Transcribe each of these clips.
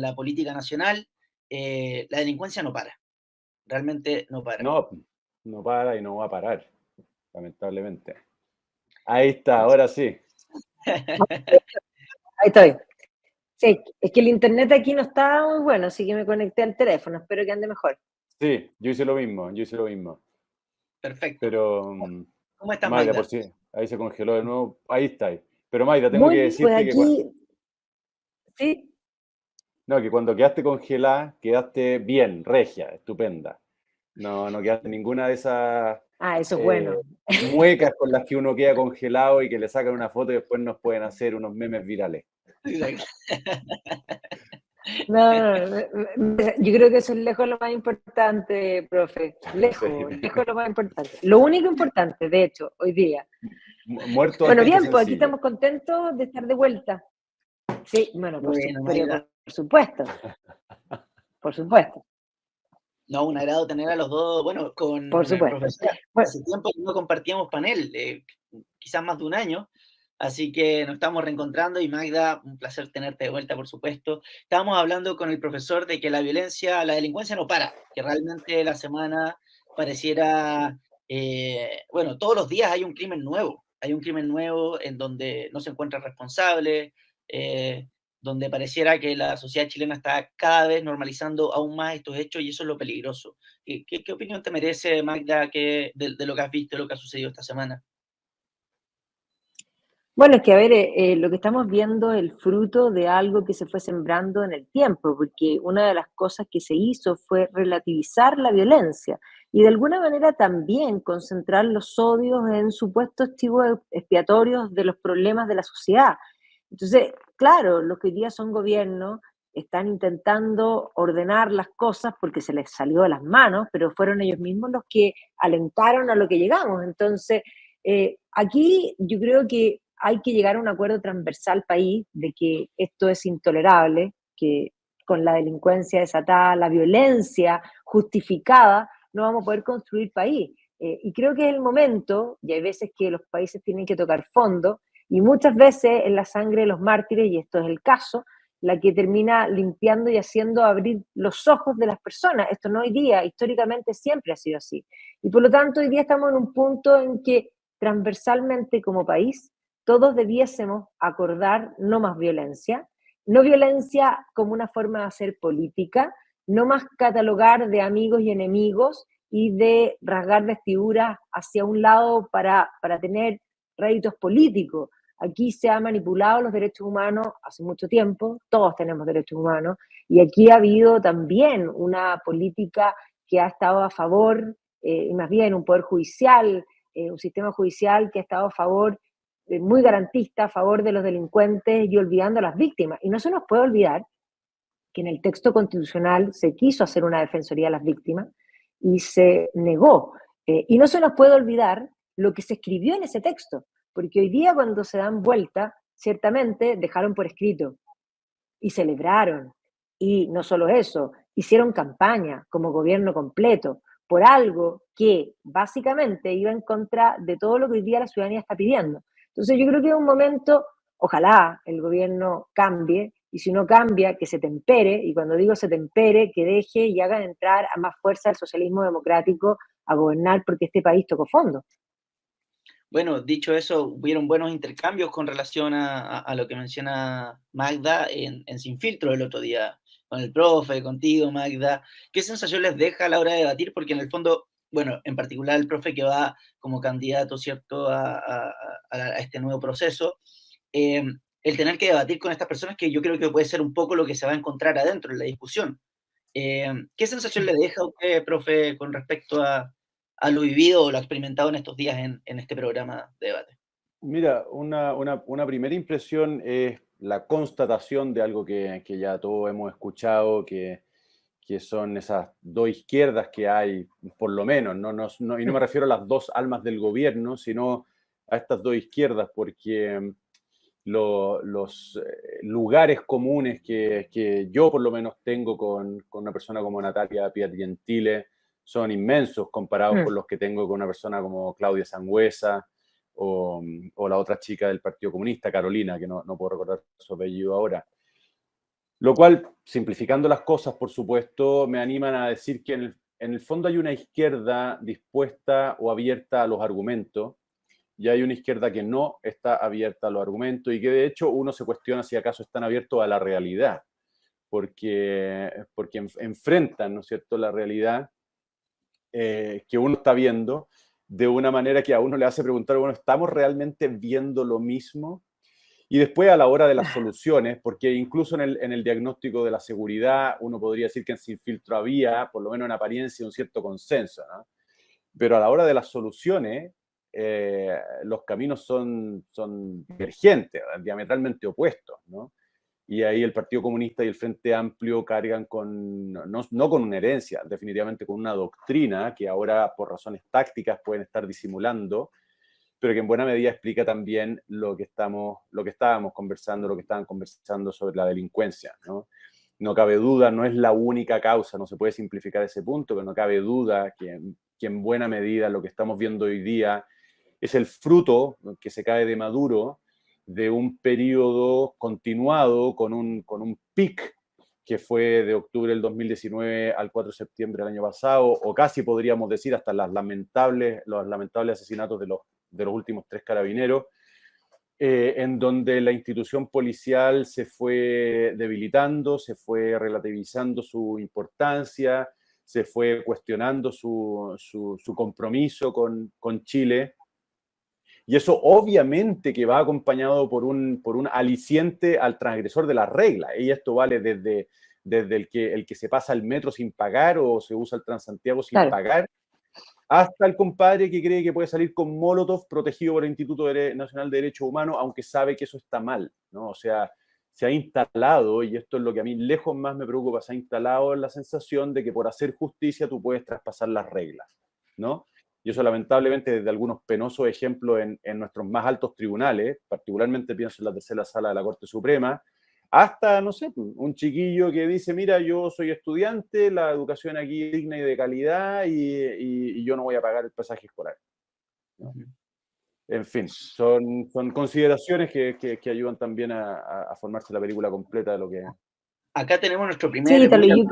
la política nacional, la delincuencia no para, realmente no para. No, no para y no va a parar, lamentablemente. Ahí está, ahora sí. Ahí estoy. Sí, es que el internet aquí no está muy bueno, así que me conecté al teléfono. Espero que ande mejor. Sí, yo hice lo mismo, yo hice lo mismo. Perfecto. Pero, ¿Cómo estás, Magda, Magda? por si, ahí se congeló de nuevo, ahí está. Ahí. Pero Magda, tengo Muy que bien, pues decirte que, aquí, sí. no, que cuando quedaste congelada, quedaste bien, regia, estupenda. No, no quedaste ninguna de esas Ah, eso es eh, bueno. muecas con las que uno queda congelado y que le sacan una foto y después nos pueden hacer unos memes virales. No, yo creo que eso es lejos lo más importante, profe. Sí. Lejos, lejos lo más importante. Lo único importante, de hecho, hoy día. Muerto Bueno, antes que bien, pues aquí sencillo. estamos contentos de estar de vuelta. Sí, bueno, Bueno, pero Magda. por supuesto, por supuesto, No, un agrado tener a los dos, bueno, por con el supuesto. profesor. Bueno, Hace tiempo que no compartíamos panel, quizás más de un año, así que nos estamos reencontrando y Magda, un placer tenerte de vuelta, por supuesto. Estábamos hablando con el profesor de que la violencia, la delincuencia no para, que realmente la semana pareciera, bueno, todos los días hay un crimen nuevo en donde no se encuentra responsable, donde pareciera que la sociedad chilena está cada vez normalizando aún más estos hechos y eso es lo peligroso. ¿Qué opinión te merece, Magda, de lo que has visto, de lo que ha sucedido esta semana? bueno, es que a ver, lo que estamos viendo es el fruto de algo que se fue sembrando en el tiempo, porque una de las cosas que se hizo fue relativizar la violencia y de alguna manera también concentrar los odios en supuestos chivos expiatorios de los problemas de la sociedad. Entonces, claro, los que hoy día son gobiernos están intentando ordenar las cosas porque se les salió de las manos, pero fueron ellos mismos los que alentaron a lo que llegamos. Entonces, aquí yo creo que hay que llegar a un acuerdo transversal país de que esto es intolerable, que con la delincuencia desatada, la violencia justificada, no vamos a poder construir país. Y creo que es el momento, y hay veces que los países tienen que tocar fondo, y muchas veces es la sangre de los mártires, y esto es el caso, la que termina limpiando y haciendo abrir los ojos de las personas. Esto no hoy día, históricamente siempre ha sido así. Y por lo tanto, hoy día estamos en un punto en que transversalmente como país todos debiésemos acordar no más violencia, no violencia como una forma de hacer política, no más catalogar de amigos y enemigos y de rasgar vestiduras hacia un lado para tener réditos políticos. Aquí se han manipulado los derechos humanos hace mucho tiempo, todos tenemos derechos humanos, y aquí ha habido también una política que ha estado a favor, y más bien un poder judicial, un sistema judicial que ha estado a favor, muy garantista, a favor de los delincuentes y olvidando a las víctimas. Y no se nos puede olvidar que en el texto constitucional se quiso hacer una defensoría a las víctimas y se negó. Y no se nos puede olvidar lo que se escribió en ese texto, porque hoy día cuando se dan vuelta, ciertamente dejaron por escrito y celebraron. Y no solo eso, hicieron campaña como gobierno completo por algo que básicamente iba en contra de todo lo que hoy día la ciudadanía está pidiendo. Entonces yo creo que es un momento, ojalá el gobierno cambie, y si no cambia, que se tempere, y cuando digo se tempere, que deje y haga entrar a más fuerza el socialismo democrático a gobernar, porque este país tocó fondo. Bueno, dicho eso, hubieron buenos intercambios con relación a lo que menciona Magda en Sin Filtro el otro día, con el profe, contigo, Magda. ¿Qué sensación les deja a la hora de debatir? Porque en el fondo, bueno, en particular el profe que va como candidato, ¿cierto?, a este nuevo proceso, eh, el tener que debatir con estas personas que yo creo que puede ser un poco lo que se va a encontrar adentro en la discusión. ¿Qué sensación le deja a usted, profe, con respecto a lo vivido o lo experimentado en estos días en este programa de debate? Mira, una primera impresión es la constatación de algo que ya todos hemos escuchado, que son esas dos izquierdas que hay, por lo menos, y no me refiero a las dos almas del gobierno, sino a estas dos izquierdas, porque los lugares comunes que yo por lo menos tengo con una persona como Natalia Piergentile son inmensos comparados con los que tengo con una persona como Claudia Sangüesa o la otra chica del Partido Comunista, Carolina, que no puedo recordar su apellido ahora. Lo cual, simplificando las cosas, por supuesto, me animan a decir que en el fondo hay una izquierda dispuesta o abierta a los argumentos, y hay una izquierda que no está abierta a los argumentos y que de hecho uno se cuestiona si acaso están abiertos a la realidad, porque enfrentan, ¿no es cierto?, la realidad que uno está viendo de una manera que a uno le hace preguntar, bueno, ¿estamos realmente viendo lo mismo? Y después a la hora de las soluciones, porque incluso en el diagnóstico de la seguridad uno podría decir que en Sin Filtro había, por lo menos en apariencia, un cierto consenso, ¿no? Pero a la hora de las soluciones, los caminos son divergentes, diametralmente opuestos, ¿no? Y ahí el Partido Comunista y el Frente Amplio cargan con, no con una herencia, definitivamente con una doctrina que ahora por razones tácticas pueden estar disimulando, pero que en buena medida explica también lo que estábamos conversando, lo que estaban conversando sobre la delincuencia, ¿no? No cabe duda, no es la única causa, no se puede simplificar ese punto, pero no cabe duda que en buena medida lo que estamos viendo hoy día es el fruto que se cae de Maduro de un periodo continuado con un pic que fue de octubre del 2019 al 4 de septiembre del año pasado, o casi podríamos decir hasta los lamentables asesinatos de los últimos 3 carabineros, en donde la institución policial se fue debilitando, se fue relativizando su importancia, se fue cuestionando su compromiso con Chile. Y eso obviamente que va acompañado por un aliciente al transgresor de las reglas. Y esto vale desde el que se pasa el metro sin pagar o se usa el Transantiago sin Claro. pagar, hasta el compadre que cree que puede salir con Molotov protegido por el Instituto Nacional de Derechos Humanos, aunque sabe que eso está mal, ¿no? O sea, se ha instalado, y esto es lo que a mí lejos más me preocupa, se ha instalado la sensación de que por hacer justicia tú puedes traspasar las reglas, ¿no? Y eso lamentablemente desde algunos penosos ejemplos en nuestros más altos tribunales, particularmente pienso en la tercera sala de la Corte Suprema, hasta, no sé, un chiquillo que dice, mira, yo soy estudiante, la educación aquí es digna y de calidad y yo no voy a pagar el pasaje escolar, ¿no? En fin, son consideraciones que ayudan también a formarse la película completa de lo que... Acá tenemos nuestro Sí, primer, Ítalo, mira, yo...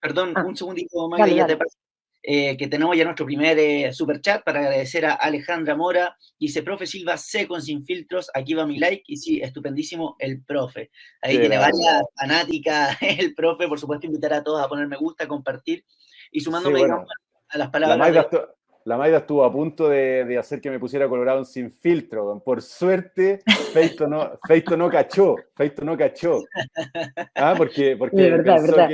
perdón, Ah, un segundito, Magda, dale, ya te dale. paso. Que tenemos ya nuestro primer super chat para agradecer a Alejandra Mora. Dice, profe Silva, sé con Sin Filtros, aquí va mi like. Y sí, estupendísimo el profe. Ahí Qué tiene grande. varias fanáticas el profe. Por supuesto, invitar a todos a poner me gusta, a compartir. Y Sí, sumándome, digamos, bueno, a las la palabras Maida, de... la Maida estuvo a punto de hacer que me pusiera colorado en Sin Filtro. Por suerte, Feito no cachó. Feito no cachó. Ah, De porque verdad, de verdad.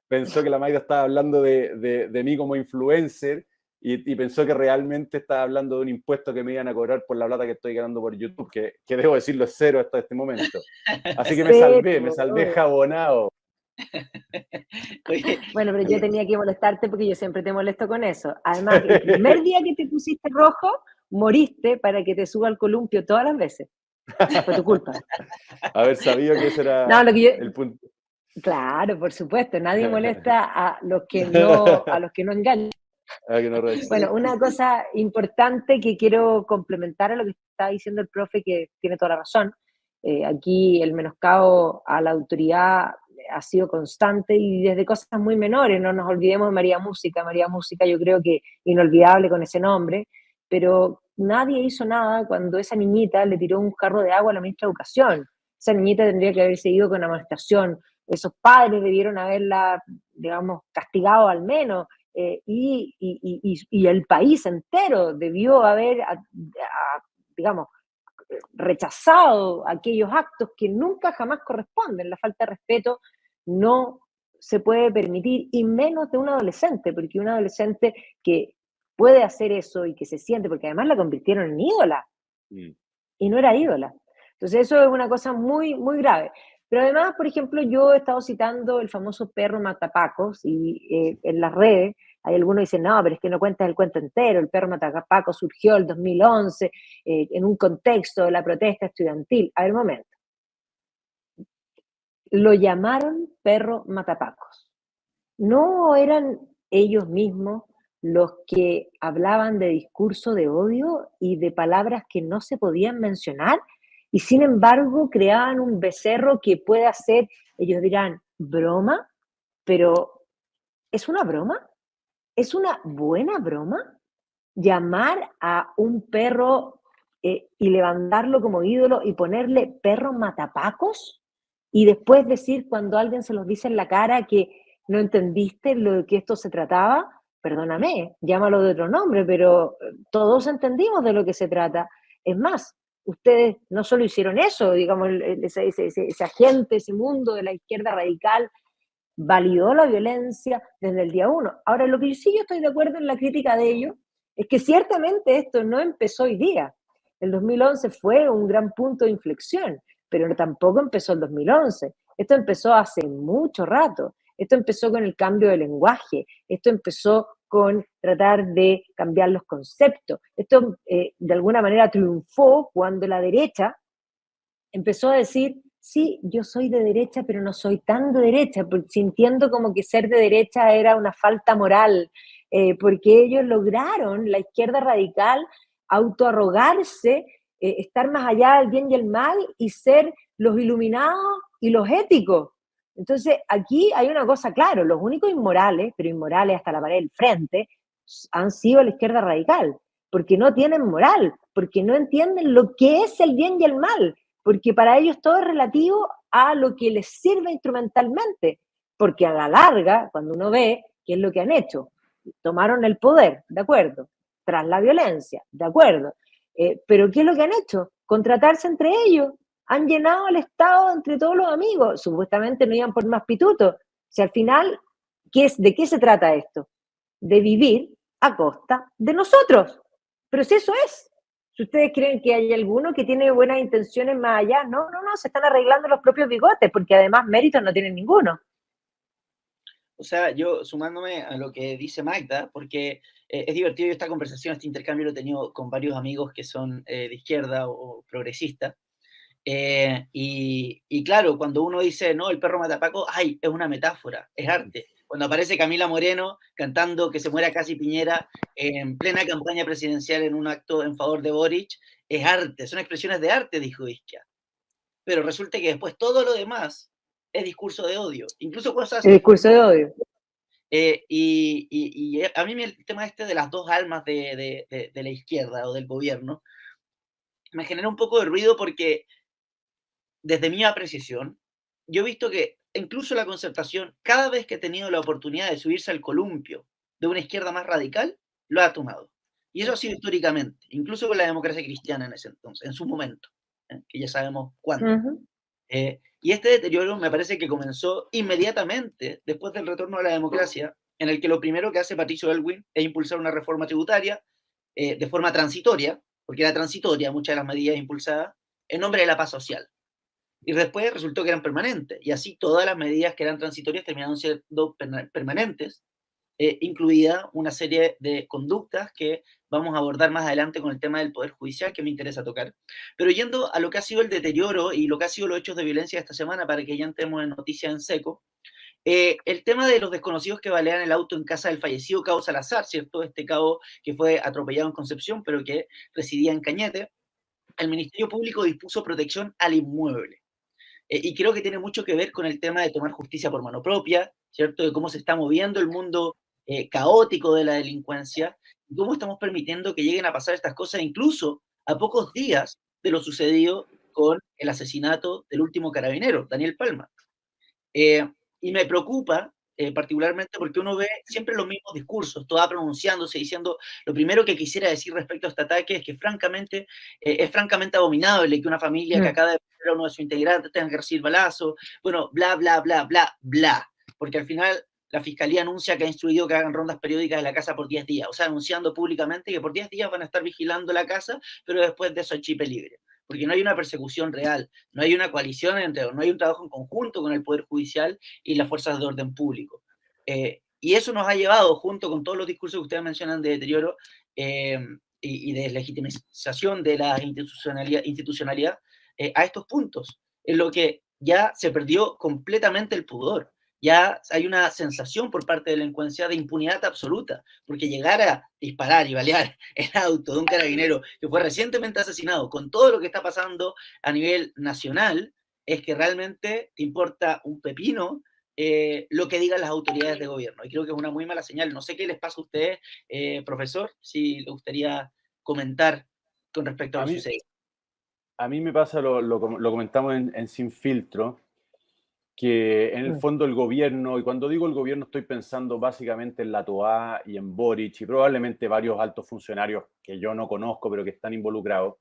pensó que la Maida estaba hablando de mí como influencer y pensó que realmente estaba hablando de un impuesto que me iban a cobrar por la plata que estoy ganando por YouTube, que debo decirlo es cero hasta este momento. Así que me Cero. salvé jabonado. Oye, Bueno, pero yo tenía que molestarte porque yo siempre te molesto con eso. Además, el primer día que te pusiste rojo, moriste para que te suba al columpio todas las veces. Fue tu culpa. Haber sabido que ese No, era lo que yo, el punto. claro, por supuesto, nadie molesta a los que no engañan. Ah, que no reaccioné. Bueno, una cosa importante que quiero complementar a lo que está diciendo el profe, que tiene toda la razón. Aquí el menoscabo a la autoridad ha sido constante y desde cosas muy menores. No nos olvidemos de María Música. María Música yo creo que inolvidable con ese nombre, pero nadie hizo nada cuando esa niñita le tiró un jarro de agua a la ministra de Educación. Esa niñita tendría que haber seguido con amonestación. Esos padres debieron haberla, digamos, castigado al menos. Y el país entero debió haber, digamos, rechazado aquellos actos que nunca jamás corresponden. La falta de respeto no se puede permitir, y menos de un adolescente, porque un adolescente que puede hacer eso y que se siente, porque además la convirtieron en ídola, Mm. y no era ídola. Entonces eso es una cosa muy, muy grave. Pero además, por ejemplo, yo he estado citando el famoso perro matapacos y en las redes hay algunos que dicen, no, pero es que no cuentas el cuento entero, el perro matapacos surgió el 2011 en un contexto de la protesta estudiantil. A ver, un momento. Lo llamaron perro matapacos. ¿No eran ellos mismos los que hablaban de discurso de odio y de palabras que no se podían mencionar? y sin embargo creaban un becerro que puede hacer, ellos dirán, broma, pero ¿es una broma? ¿Es una buena broma? Llamar a un perro y levantarlo como ídolo y ponerle perro matapacos y después decir cuando alguien se los dice en la cara que no entendiste lo de que esto se trataba, perdóname, llámalo de otro nombre, pero todos entendimos de lo que se trata. Es más, ustedes no solo hicieron eso, digamos, ese agente, ese mundo de la izquierda radical validó la violencia desde el día uno. Ahora, lo que sí yo estoy de acuerdo en la crítica de ellos es que ciertamente esto no empezó hoy día. El 2011 fue un gran punto de inflexión, pero tampoco empezó el 2011. Esto empezó hace mucho rato. Esto empezó con el cambio de lenguaje. Esto empezó con tratar de cambiar los conceptos. Esto de alguna manera triunfó cuando la derecha empezó a decir, sí, yo soy de derecha, pero no soy tan de derecha, sintiendo como que ser de derecha era una falta moral, porque ellos lograron, la izquierda radical, autoarrogarse, estar más allá del bien y el mal y ser los iluminados y los éticos. Entonces, aquí hay una cosa, claro, los únicos inmorales, pero inmorales hasta la pared del frente, han sido la izquierda radical, porque no tienen moral, porque no entienden lo que es el bien y el mal, porque para ellos todo es relativo a lo que les sirve instrumentalmente, porque a la larga, cuando uno ve qué es lo que han hecho, tomaron el poder, de acuerdo, tras la violencia, de acuerdo, pero ¿qué es lo que han hecho? Contratarse entre ellos, han llenado el Estado entre todos los amigos, supuestamente no iban por más pitutos, si al final, ¿de qué se trata esto? De vivir a costa de nosotros, pero si eso es. Si ustedes creen que hay alguno que tiene buenas intenciones más allá, no, se están arreglando los propios bigotes, porque además méritos no tienen ninguno. O sea, yo sumándome a lo que dice Magda, porque es divertido esta conversación, este intercambio lo he tenido con varios amigos que son de izquierda o progresistas. Y claro, cuando uno dice, no, el perro mata a Paco, ay, es una metáfora, es arte. Cuando aparece Camila Moreno cantando que se muera casi Piñera en plena campaña presidencial en un acto en favor de Boric, es arte, son expresiones de arte, dijo Isquia. Pero resulta que después todo lo demás es discurso de odio, incluso cosas... El discurso de odio. Y a mí el tema este de las dos almas de la izquierda o del gobierno me genera un poco de ruido porque desde mi apreciación, yo he visto que incluso la Concertación, cada vez que ha tenido la oportunidad de subirse al columpio de una izquierda más radical, lo ha tomado. Y eso ha sido históricamente, incluso con la democracia cristiana en ese entonces, en su momento, que ya sabemos cuándo. Y este deterioro me parece que comenzó inmediatamente después del retorno a la democracia, en el que lo primero que hace Patricio Aylwin es impulsar una reforma tributaria de forma transitoria, porque era transitoria muchas de las medidas impulsadas, en nombre de la paz social. Y después resultó que eran permanentes, y así todas las medidas que eran transitorias terminaron siendo permanentes, incluida una serie de conductas que vamos a abordar más adelante con el tema del Poder Judicial, que me interesa tocar. Pero yendo a lo que ha sido el deterioro y lo que ha sido los hechos de violencia esta semana, para que ya entremos en noticias en seco, el tema de los desconocidos que balean el auto en casa del fallecido Cabo Salazar, ¿cierto? Este cabo que fue atropellado en Concepción, pero que residía en Cañete, el Ministerio Público dispuso protección al inmueble. Y creo que tiene mucho que ver con el tema de tomar justicia por mano propia, ¿cierto? De cómo se está moviendo el mundo caótico de la delincuencia y cómo estamos permitiendo que lleguen a pasar estas cosas incluso a pocos días de lo sucedido con el asesinato del último carabinero, Daniel Palma. Y me preocupa particularmente porque uno ve siempre los mismos discursos, toda pronunciándose, diciendo lo primero que quisiera decir respecto a este ataque es que francamente es francamente abominable que una familia que acaba de perder a uno de sus integrantes tenga que recibir balazo, bueno, bla, bla, bla, bla, bla, porque al final la Fiscalía anuncia que ha instruido que hagan rondas periódicas en la casa por 10 días, o sea, anunciando públicamente que por 10 días van a estar vigilando la casa, pero después de eso es chipe libre, porque no hay una persecución real, no hay una coalición no hay un trabajo en conjunto con el Poder Judicial y las fuerzas de orden público. Y eso nos ha llevado, junto con todos los discursos que ustedes mencionan de deterioro y de legitimización de la institucionalidad a estos puntos, en lo que ya se perdió completamente el pudor. ya hay una sensación por parte de la delincuencia de impunidad absoluta, porque llegar a disparar y balear el auto de un carabinero que fue recientemente asesinado, con todo lo que está pasando a nivel nacional, es que realmente te importa un pepino lo que digan las autoridades de gobierno. Y creo que es una muy mala señal. No sé qué les pasa a ustedes, profesor, si le gustaría comentar con respecto a A lo mí, sucedido. a mí me pasa, lo comentamos en Sin Filtro, que en el Mm. fondo el gobierno, y cuando digo el gobierno estoy pensando básicamente en la Toa y en Boric y probablemente varios altos funcionarios que yo no conozco pero que están involucrados,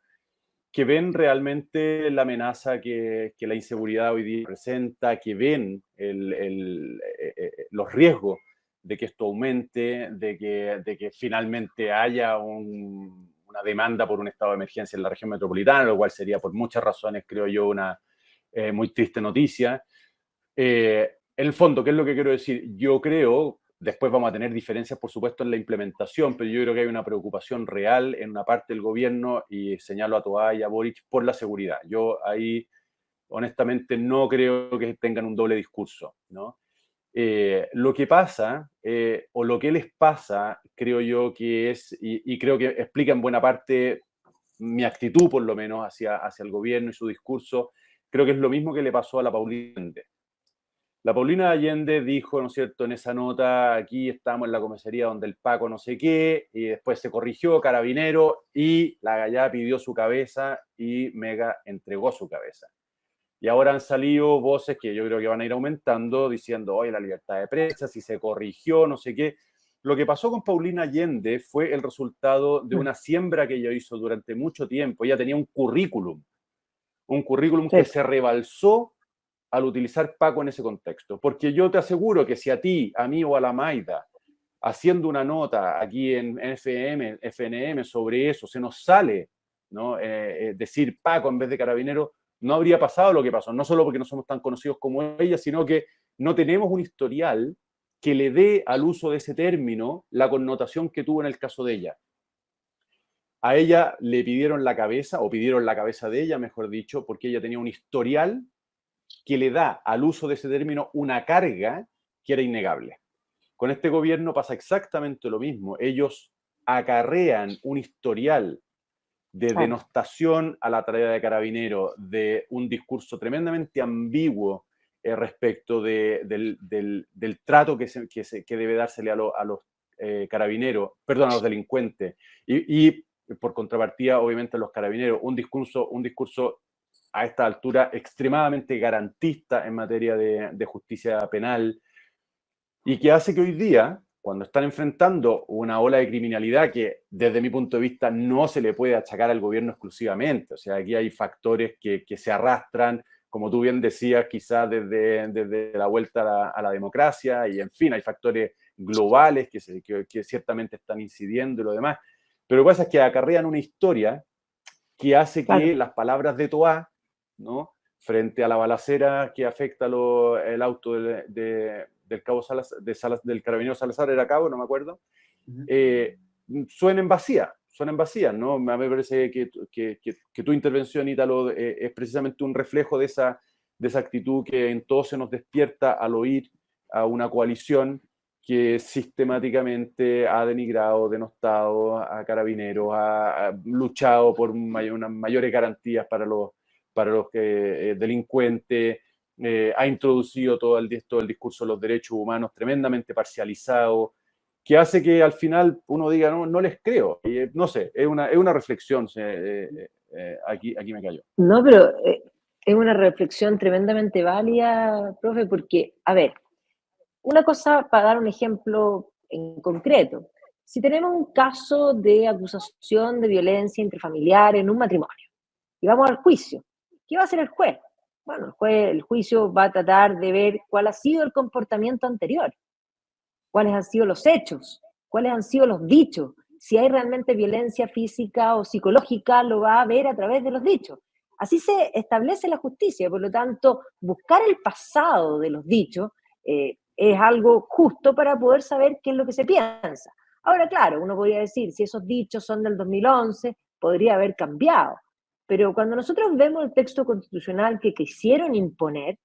que ven realmente la amenaza que la inseguridad hoy día presenta, que ven los riesgos de que esto aumente, de que finalmente haya una demanda por un estado de emergencia en la región metropolitana, lo cual sería por muchas razones, creo yo, una muy triste noticia. En el fondo, ¿qué es lo que quiero decir? Yo creo, después vamos a tener diferencias, por supuesto, en la implementación, pero yo creo que hay una preocupación real en una parte del gobierno, y señalo a Toá y a Boric, por la seguridad. Yo ahí, honestamente, no creo que tengan un doble discurso, ¿no? Lo que pasa, o lo que les pasa, creo yo que es, y creo que explica en buena parte mi actitud, por lo menos, hacia el gobierno y su discurso, creo que es lo mismo que le pasó a la Paulina. La Paulina Allende dijo, ¿no es cierto?, en esa nota, aquí estamos en la comisaría donde el Paco no sé qué, y después se corrigió, Carabinero, y la Gallá pidió su cabeza y Mega entregó su cabeza. Y ahora han salido voces que yo creo que van a ir aumentando, diciendo, oye, la libertad de prensa, si se corrigió, no sé qué. Lo que pasó con Paulina Allende fue el resultado de una siembra que ella hizo durante mucho tiempo. Ella tenía un currículum Sí. que se rebalsó al utilizar Paco en ese contexto. Porque yo te aseguro que si a ti, a mí o a la Maida, haciendo una nota aquí en FNM sobre eso, se nos sale, ¿no? Decir Paco en vez de Carabinero, no habría pasado lo que pasó. No solo porque no somos tan conocidos como ella, sino que no tenemos un historial que le dé al uso de ese término la connotación que tuvo en el caso de ella. A ella le pidieron la cabeza, o pidieron la cabeza de ella, mejor dicho, porque ella tenía un historial que le da al uso de ese término una carga que era innegable. Con este gobierno pasa exactamente lo mismo. Ellos acarrean un historial de denostación a la tarea de Carabinero, de un discurso tremendamente ambiguo respecto del trato que debe dársele a los carabineros, perdón, a los delincuentes. Y por contrapartida, obviamente, a los carabineros, un discurso a esta altura extremadamente garantista en materia de justicia penal, y que hace que hoy día, cuando están enfrentando una ola de criminalidad que desde mi punto de vista no se le puede achacar al gobierno exclusivamente, o sea, aquí hay factores que se arrastran, como tú bien decías, quizás desde la vuelta a la democracia, y en fin, hay factores globales que ciertamente están incidiendo y lo demás, pero lo que pasa es que acarrean una historia que hace que las palabras de Toá, ¿no?, frente a la balacera que afecta el auto del cabo del carabinero Salazar, era cabo, no me acuerdo, suenen vacías, ¿no? A mí me parece que tu intervención, Ítalo, es precisamente un reflejo de esa actitud que en todo se nos despierta al oír a una coalición que sistemáticamente ha denigrado, denostado a Carabineros, ha luchado por unas mayores garantías para los delincuentes, ha introducido todo el discurso de los derechos humanos tremendamente parcializado, que hace que al final uno diga, no les creo. Y, no sé, es una reflexión, aquí me callo. No, pero es una reflexión tremendamente válida, profe, porque, a ver, una cosa, para dar un ejemplo en concreto, si tenemos un caso de acusación de violencia intrafamiliar en un matrimonio y vamos al juicio, ¿qué va a hacer el juez? Bueno, el juicio va a tratar de ver cuál ha sido el comportamiento anterior, cuáles han sido los hechos, cuáles han sido los dichos. Si hay realmente violencia física o psicológica, lo va a ver a través de los dichos. Así se establece la justicia, por lo tanto, buscar el pasado de los dichos es algo justo para poder saber qué es lo que se piensa. Ahora, claro, uno podría decir, si esos dichos son del 2011, podría haber cambiado. Pero cuando nosotros vemos el texto constitucional que quisieron imponer,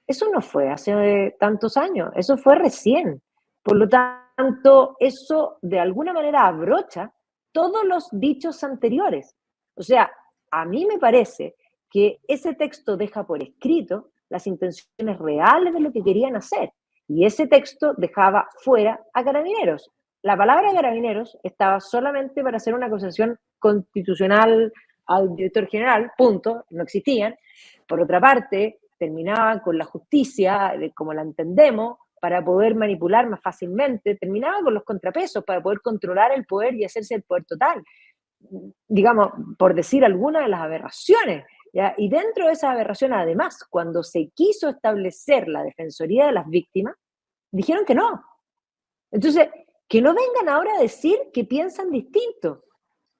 Eso no fue hace tantos años, eso fue recién. Por lo tanto, eso de alguna manera abrocha todos los dichos anteriores. O sea, a mí me parece que ese texto deja por escrito las intenciones reales de lo que querían hacer. Y ese texto dejaba fuera a Carabineros. La palabra Carabineros estaba solamente para hacer una acusación constitucional al director general, punto, no existían. Por otra parte, terminaba con la justicia, como la entendemos, para poder manipular más fácilmente, terminaba con los contrapesos para poder controlar el poder y hacerse el poder total. Digamos, por decir alguna de las aberraciones. ¿Ya? Y dentro de esas aberraciones, además, cuando se quiso establecer la Defensoría de las Víctimas, dijeron que no. Entonces, que no vengan ahora a decir que piensan distinto,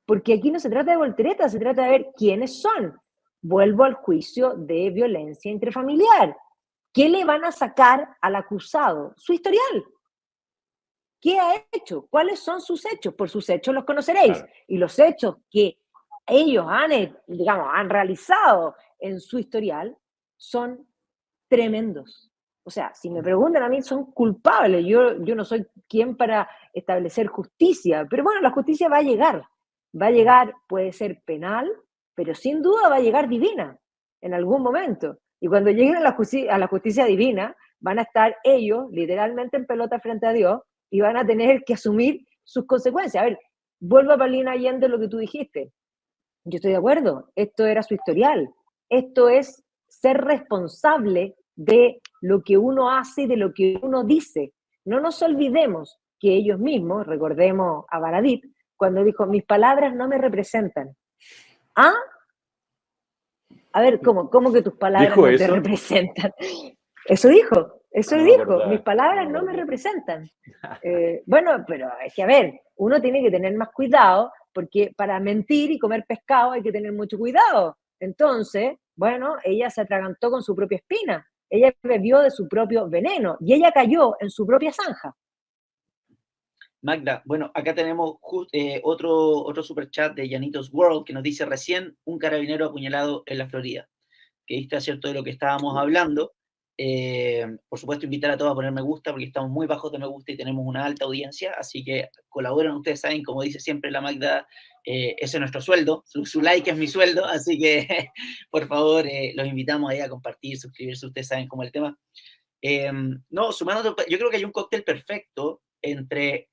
porque aquí no se trata de volteretas, se trata de ver quiénes son. Vuelvo al juicio de violencia intrafamiliar. ¿Qué le van a sacar al acusado? Su historial. ¿Qué ha hecho? ¿Cuáles son sus hechos? Por sus hechos los conoceréis. Claro. Y los hechos que ellos han realizado en su historial son tremendos. O sea, si me preguntan a mí, son culpables. Yo no soy quien para establecer justicia, pero bueno, la justicia va a llegar. Va a llegar, puede ser penal, pero sin duda va a llegar divina en algún momento. Y cuando lleguen a la justicia divina, van a estar ellos literalmente en pelota frente a Dios y van a tener que asumir sus consecuencias. A ver, vuelvo a Paulina Allende lo que tú dijiste. Yo estoy de acuerdo, esto era su historial. Esto es ser responsable de lo que uno hace y de lo que uno dice. No nos olvidemos que ellos mismos, recordemos a Baradit, cuando dijo, mis palabras no me representan. ¿Ah? A ver, ¿cómo que tus palabras ¿Dijo no eso? te representan? Eso dijo, No me acordaba, mis palabras no me no me acordaba. representan. Bueno, pero es que a ver, uno tiene que tener más cuidado, porque para mentir y comer pescado hay que tener mucho cuidado. Entonces, bueno, ella se atragantó con su propia espina, ella bebió de su propio veneno y ella cayó en su propia zanja. Magda, bueno, acá tenemos otro superchat de Janitos World que nos dice recién un carabinero apuñalado en la Florida. Que diste acierto de lo que estábamos hablando. Por supuesto, invitar a todos a poner me gusta porque estamos muy bajos de me gusta y tenemos una alta audiencia, así que colaboren, ustedes saben, como dice siempre la Magda, ese es nuestro sueldo, su like es mi sueldo, así que por favor los invitamos ahí a compartir, suscribirse, ustedes saben cómo es el tema. No, sumando, yo creo que hay un cóctel perfecto entre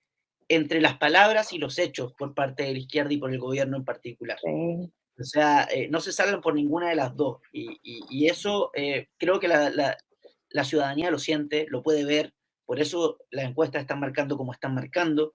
las palabras y los hechos por parte de la izquierda y por el gobierno en particular. O sea, no se salgan por ninguna de las dos. Y eso creo que la ciudadanía lo siente, lo puede ver, por eso las encuestas están marcando como están marcando.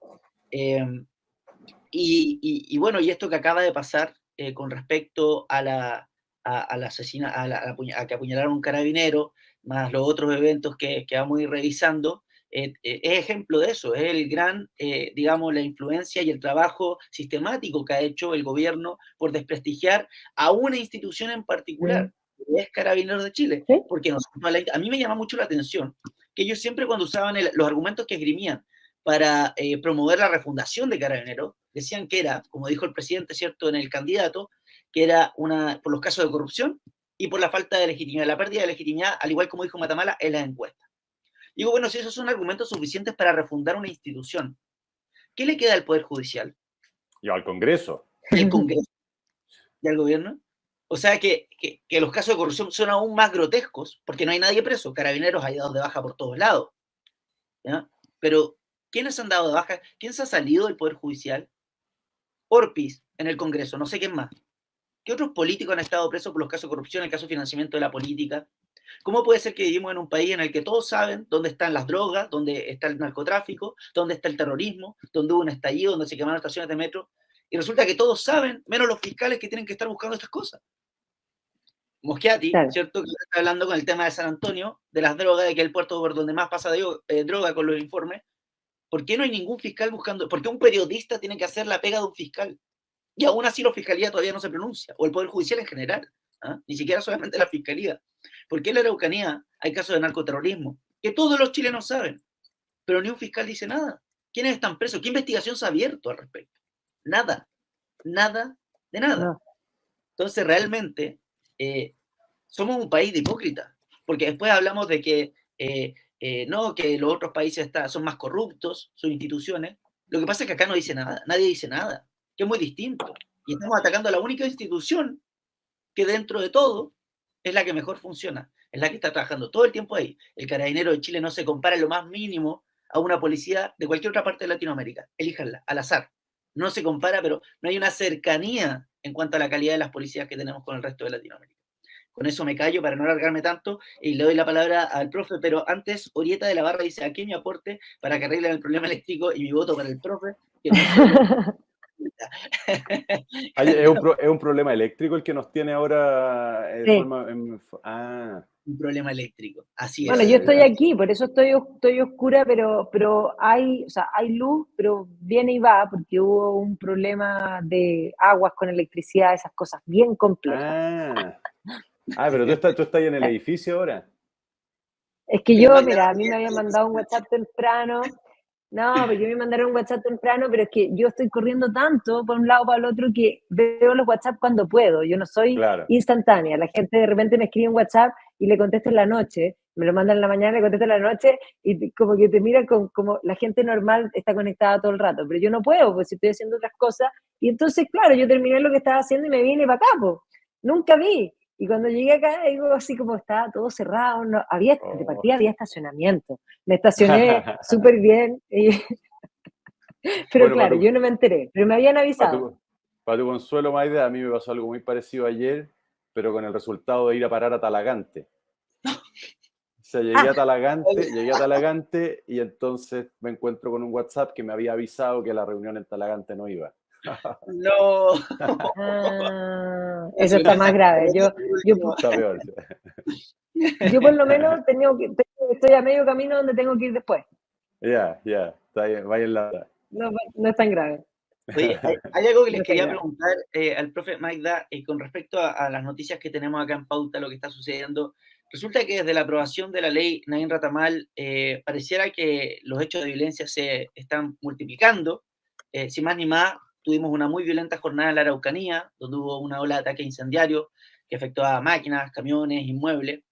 Y bueno, y esto que acaba de pasar con respecto a la asesina, a que apuñalaron a un carabinero, más los otros eventos que vamos a ir revisando, es ejemplo de eso, es el gran, digamos, la influencia y el trabajo sistemático que ha hecho el gobierno por desprestigiar a una institución en particular, que es Carabineros de Chile, ¿Sí? porque a mí me llama mucho la atención que ellos siempre cuando usaban los argumentos que esgrimían para promover la refundación de Carabineros, decían que era, como dijo el presidente, ¿cierto?, en el candidato, que era por los casos de corrupción y por la falta de legitimidad, la pérdida de legitimidad, al igual como dijo Matamala, en las encuestas. Digo, bueno, si esos son argumentos suficientes para refundar una institución, ¿qué le queda al Poder Judicial? Y al Congreso. ¿Y al Congreso? ¿Y al gobierno? O sea que los casos de corrupción son aún más grotescos, porque no hay nadie preso, Carabineros hay dados de baja por todos lados. ¿Ya? Pero, ¿quiénes han dado de baja? ¿Quién se ha salido del Poder Judicial? Orpiz en el Congreso, no sé quién más. ¿Qué otros políticos han estado presos por los casos de corrupción, el caso de financiamiento de la política? ¿Cómo puede ser que vivimos en un país en el que todos saben dónde están las drogas, dónde está el narcotráfico, dónde está el terrorismo, dónde hubo un estallido, dónde se quemaron estaciones de metro? Y resulta que todos saben, menos los fiscales que tienen que estar buscando estas cosas. Moschiati, Claro. ¿cierto? Que está hablando con el tema de San Antonio, de las drogas, de que es el puerto por donde más pasa droga con los informes. ¿Por qué no hay ningún fiscal buscando? ¿Por qué un periodista tiene que hacer la pega de un fiscal? Y aún así la fiscalía todavía no se pronuncia, o el Poder Judicial en general, ¿ah? Ni siquiera solamente la fiscalía. ¿Por qué en la Araucanía hay casos de narcoterrorismo? Que todos los chilenos saben, pero ni un fiscal dice nada. ¿Quiénes están presos? ¿Qué investigación se ha abierto al respecto? Nada, nada de nada. No. Entonces realmente somos un país de hipócritas. porque después hablamos de que no, que los otros países son más corruptos, sus instituciones. Lo que pasa es que acá no dice nada, nadie dice nada, que es muy distinto. Y estamos atacando a la única institución que dentro de todo es la que mejor funciona, es la que está trabajando todo el tiempo ahí. El Carabinero de Chile no se compara en lo más mínimo a una policía de cualquier otra parte de Latinoamérica. Elíjanla, al azar. No se compara, pero no hay una cercanía en cuanto a la calidad de las policías que tenemos con el resto de Latinoamérica. Con eso me callo para no alargarme tanto y le doy la palabra al profe, pero antes Orieta de la Barra dice, aquí mi aporte para que arreglen el problema eléctrico y mi voto para el profe, que no solo... Es un problema eléctrico el que nos tiene ahora de Sí. forma... Un problema eléctrico, así Bueno, es. yo estoy aquí, por eso estoy oscura, pero hay, o sea, hay luz, pero viene y va, porque hubo un problema de aguas con electricidad, esas cosas bien complejas. Pero tú estás en el edificio ahora. Es que Pero yo, Magda, mira, a mí me habían mandado un WhatsApp temprano. No, pero yo me mandaron un WhatsApp temprano, pero es que yo estoy corriendo tanto por un lado para el otro que veo los WhatsApp cuando puedo. Yo no soy Claro. instantánea. La gente de repente me escribe un WhatsApp y le contesto en la noche. Me lo mandan en la mañana, le contesto en la noche y como que te miran como la gente normal está conectada todo el rato. Pero yo no puedo, pues si estoy haciendo otras cosas. Y entonces, claro, yo terminé lo que estaba haciendo y me vine para acá, pues. Nunca vi. Y cuando llegué acá, digo así como estaba todo cerrado, no, de partida había estacionamiento. Me estacioné súper bien, pero Bueno, claro, yo no me enteré, pero me habían avisado. para tu consuelo, Maida, a mí me pasó algo muy parecido ayer, pero con el resultado de ir a parar a Talagante. O sea, llegué a Talagante y entonces me encuentro con un WhatsApp que me había avisado que la reunión en Talagante no iba. No. Eso está más grave. Está peor. Yo por lo menos estoy a medio camino donde tengo que ir después. Ya, está bien, vaya en la... No es tan grave. Oye, hay algo que No les es tan quería grave. preguntar al profe Magda con respecto a las noticias que tenemos acá en pauta, lo que está sucediendo. Resulta que desde la aprobación de la ley Nain Ratamal pareciera que los hechos de violencia se están multiplicando. Sin más ni más, tuvimos una muy violenta jornada en la Araucanía, donde hubo una ola de ataque incendiario que afectó a máquinas, camiones, inmuebles,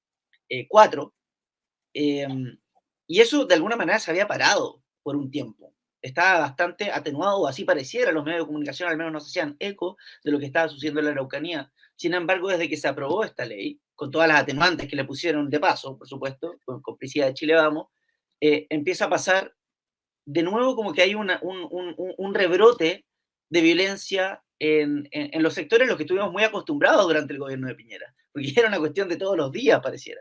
4. Y eso de alguna manera se había parado por un tiempo. Estaba bastante atenuado, o así pareciera, los medios de comunicación al menos no se hacían eco de lo que estaba sucediendo en la Araucanía. Sin embargo, desde que se aprobó esta ley, con todas las atenuantes que le pusieron de paso, por supuesto, con complicidad de Chile Vamos, empieza a pasar de nuevo como que hay un rebrote de violencia en los sectores en los que estuvimos muy acostumbrados durante el gobierno de Piñera, porque era una cuestión de todos los días, pareciera.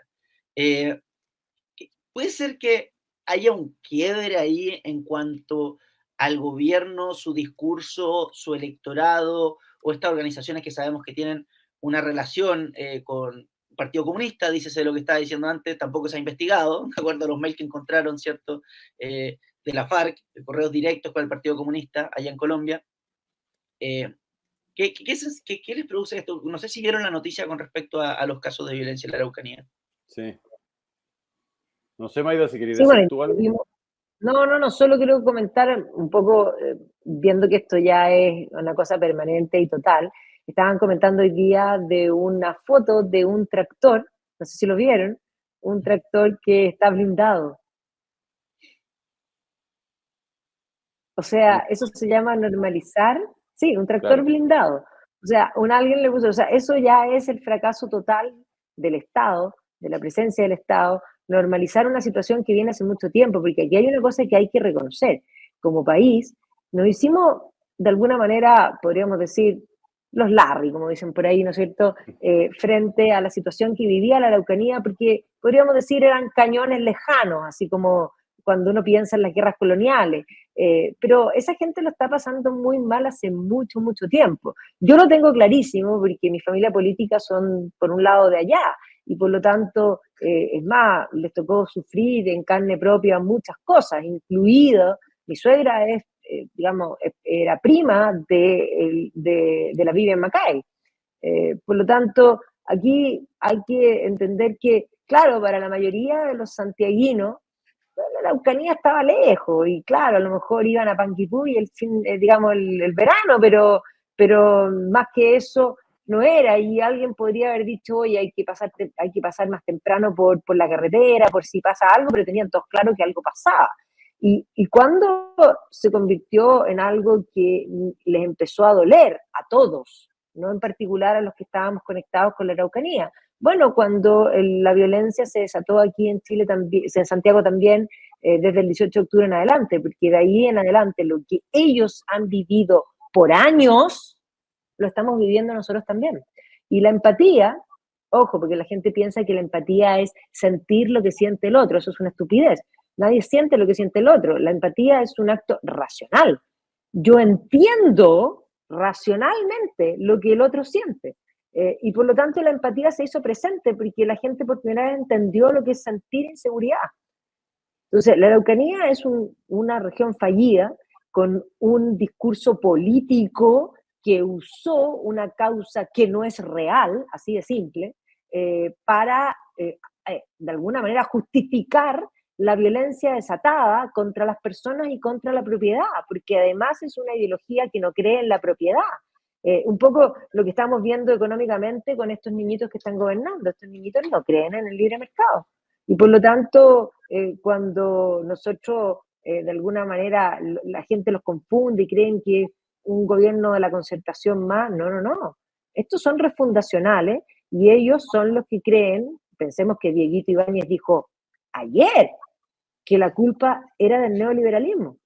Puede ser que haya un quiebre ahí en cuanto al gobierno, su discurso, su electorado o estas organizaciones que sabemos que tienen una relación con el Partido Comunista, dícese lo que estaba diciendo antes, tampoco se ha investigado, de acuerdo a los mails que encontraron, ¿cierto?, de la FARC, de correos directos con el Partido Comunista allá en Colombia. ¿Qué les produce esto? No sé si vieron la noticia con respecto a los casos de violencia en la Araucanía. Sí. No sé, Maida, si querías Sí, decir bueno, tú algo. no, solo quiero comentar un poco, viendo que esto ya es una cosa permanente y total. Estaban comentando hoy día de una foto de un tractor, no sé si lo vieron, un tractor que está blindado. O sea, eso se llama normalizar, sí, un tractor Claro. blindado. O sea, alguien le puso, o sea, eso ya es el fracaso total del Estado, de la presencia del Estado, normalizar una situación que viene hace mucho tiempo, porque aquí hay una cosa que hay que reconocer. Como país, nos hicimos, de alguna manera, podríamos decir, los Larry, como dicen por ahí, ¿no es cierto?, frente a la situación que vivía la Araucanía, porque podríamos decir eran cañones lejanos, así como cuando uno piensa en las guerras coloniales. Pero esa gente lo está pasando muy mal hace mucho, mucho tiempo. Yo lo tengo clarísimo porque mi familia política son por un lado de allá y por lo tanto, es más, les tocó sufrir en carne propia muchas cosas, incluido, mi suegra es, digamos, era prima de la Vivian Mackay. Por lo tanto, aquí hay que entender que, claro, para la mayoría de los santiaguinos, la Araucanía estaba lejos y claro, a lo mejor iban a Panguipulli el verano, pero más que eso, no era, y alguien podría haber dicho, oye, hay que pasar más temprano por la carretera, por si pasa algo, pero tenían todos claro que algo pasaba. Y cuando se convirtió en algo que les empezó a doler a todos, no en particular a los que estábamos conectados con la Araucanía. Bueno, cuando la violencia se desató aquí en Chile también, en Santiago también, desde el 18 de octubre en adelante, porque de ahí en adelante lo que ellos han vivido por años, lo estamos viviendo nosotros también. Y la empatía, ojo, porque la gente piensa que la empatía es sentir lo que siente el otro, eso es una estupidez. Nadie siente lo que siente el otro. La empatía es un acto racional. Yo entiendo racionalmente lo que el otro siente. Y por lo tanto la empatía se hizo presente porque la gente por primera vez entendió lo que es sentir inseguridad. Entonces, la Araucanía es una región fallida con un discurso político que usó una causa que no es real, así de simple, para, de alguna manera, justificar la violencia desatada contra las personas y contra la propiedad, porque además es una ideología que no cree en la propiedad. Un poco lo que estamos viendo económicamente con estos niñitos que están gobernando. Estos niñitos no creen en el libre mercado. Y por lo tanto, cuando nosotros, de alguna manera, la gente los confunde y creen que es un gobierno de la concertación más, no, no, no. Estos son refundacionales y ellos son los que creen, pensemos que Dieguito Ibáñez dijo ayer que la culpa era del neoliberalismo.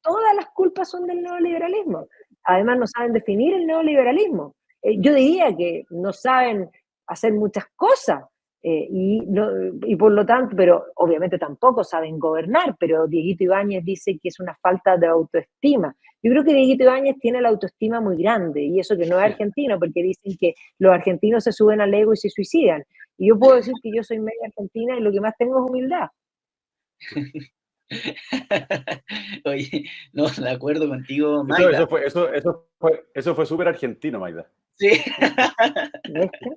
Todas las culpas son del neoliberalismo. Además, no saben definir el neoliberalismo. Yo diría que no saben hacer muchas cosas y por lo tanto, pero obviamente tampoco saben gobernar, pero Dieguito Ibáñez dice que es una falta de autoestima. Yo creo que Dieguito Ibáñez tiene la autoestima muy grande y eso que no es argentino, porque dicen que los argentinos se suben al ego y se suicidan. Y yo puedo decir que yo soy media argentina y lo que más tengo es humildad. Oye, no, de acuerdo contigo, Eso, Magda. eso fue súper argentino, Magda. Sí. ¿Viste?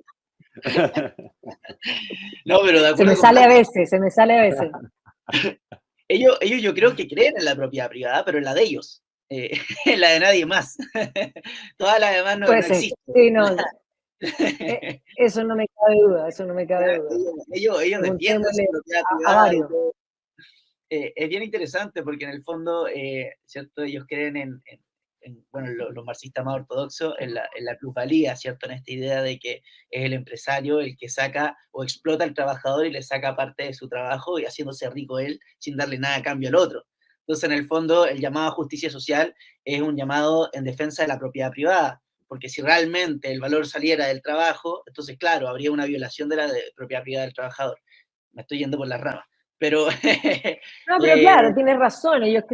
No, pero de Se acuerdo me con sale a Magda. veces, se me sale a veces. Ellos yo creo que creen en la propiedad privada, pero en la de ellos, en la de nadie más. Todas las demás no, Puede no ser. existen. Sí, no, eso no me cabe duda, eso no me cabe duda. Ellos defienden su Preguntémosle propiedad a privada y varios. todo. Es bien interesante porque en el fondo, ¿cierto? Ellos creen bueno, los marxistas más ortodoxos, en la plusvalía, ¿cierto? En esta idea de que es el empresario el que saca o explota al trabajador y le saca parte de su trabajo y haciéndose rico él sin darle nada a cambio al otro. Entonces, en el fondo, el llamado a justicia social es un llamado en defensa de la propiedad privada, porque si realmente el valor saliera del trabajo, entonces, claro, habría una violación de la propiedad privada del trabajador. Me estoy yendo por las ramas. Pero No, pero claro, tienes razón, ellos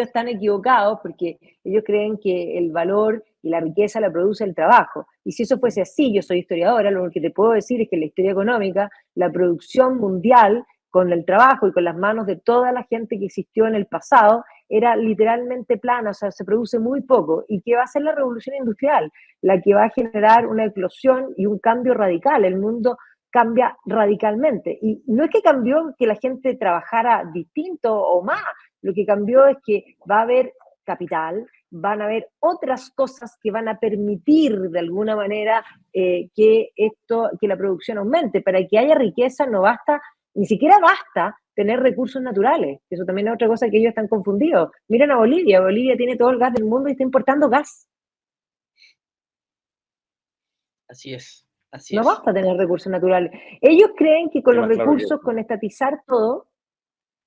están equivocados porque ellos creen que el valor y la riqueza la produce el trabajo. Y si eso fuese así, yo soy historiadora, lo que te puedo decir es que en la historia económica, la producción mundial con el trabajo y con las manos de toda la gente que existió en el pasado era literalmente plana, o sea, se produce muy poco. ¿Y qué va a ser la revolución industrial? La que va a generar una eclosión y un cambio radical. El mundo cambia radicalmente. Y no es que cambió que la gente trabajara distinto o más, lo que cambió es que va a haber capital, van a haber otras cosas que van a permitir de alguna manera que la producción aumente. Para que haya riqueza no basta, ni siquiera basta tener recursos naturales. Eso también es otra cosa que ellos están confundidos. Miren a Bolivia, Bolivia tiene todo el gas del mundo y está importando gas. así es, así No es. basta tener recursos naturales. Ellos creen que con Qué los más claro que recursos, eso. con estatizar todo,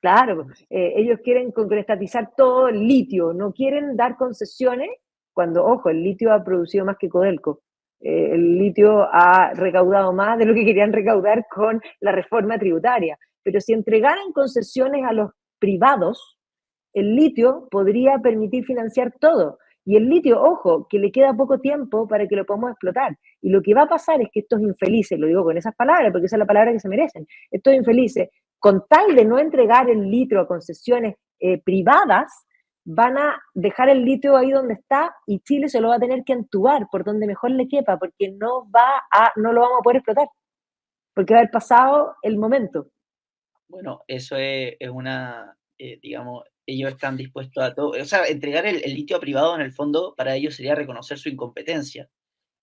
claro, ellos quieren con estatizar todo el litio, no quieren dar concesiones, cuando, ojo, el litio ha producido más que Codelco. El litio ha recaudado más de lo que querían recaudar con la reforma tributaria. Pero si entregaran concesiones a los privados, el litio podría permitir financiar todo. Y el litio, ojo, que le queda poco tiempo para que lo podamos explotar. Y lo que va a pasar es que estos infelices, lo digo con esas palabras, porque esa es la palabra que se merecen, estos infelices, con tal de no entregar el litio a concesiones privadas, van a dejar el litio ahí donde está y Chile se lo va a tener que entubar por donde mejor le quepa, porque no lo vamos a poder explotar, porque va a haber pasado el momento. Bueno, eso es una, digamos, ellos están dispuestos a todo. O sea, entregar el litio a privado en el fondo para ellos sería reconocer su incompetencia.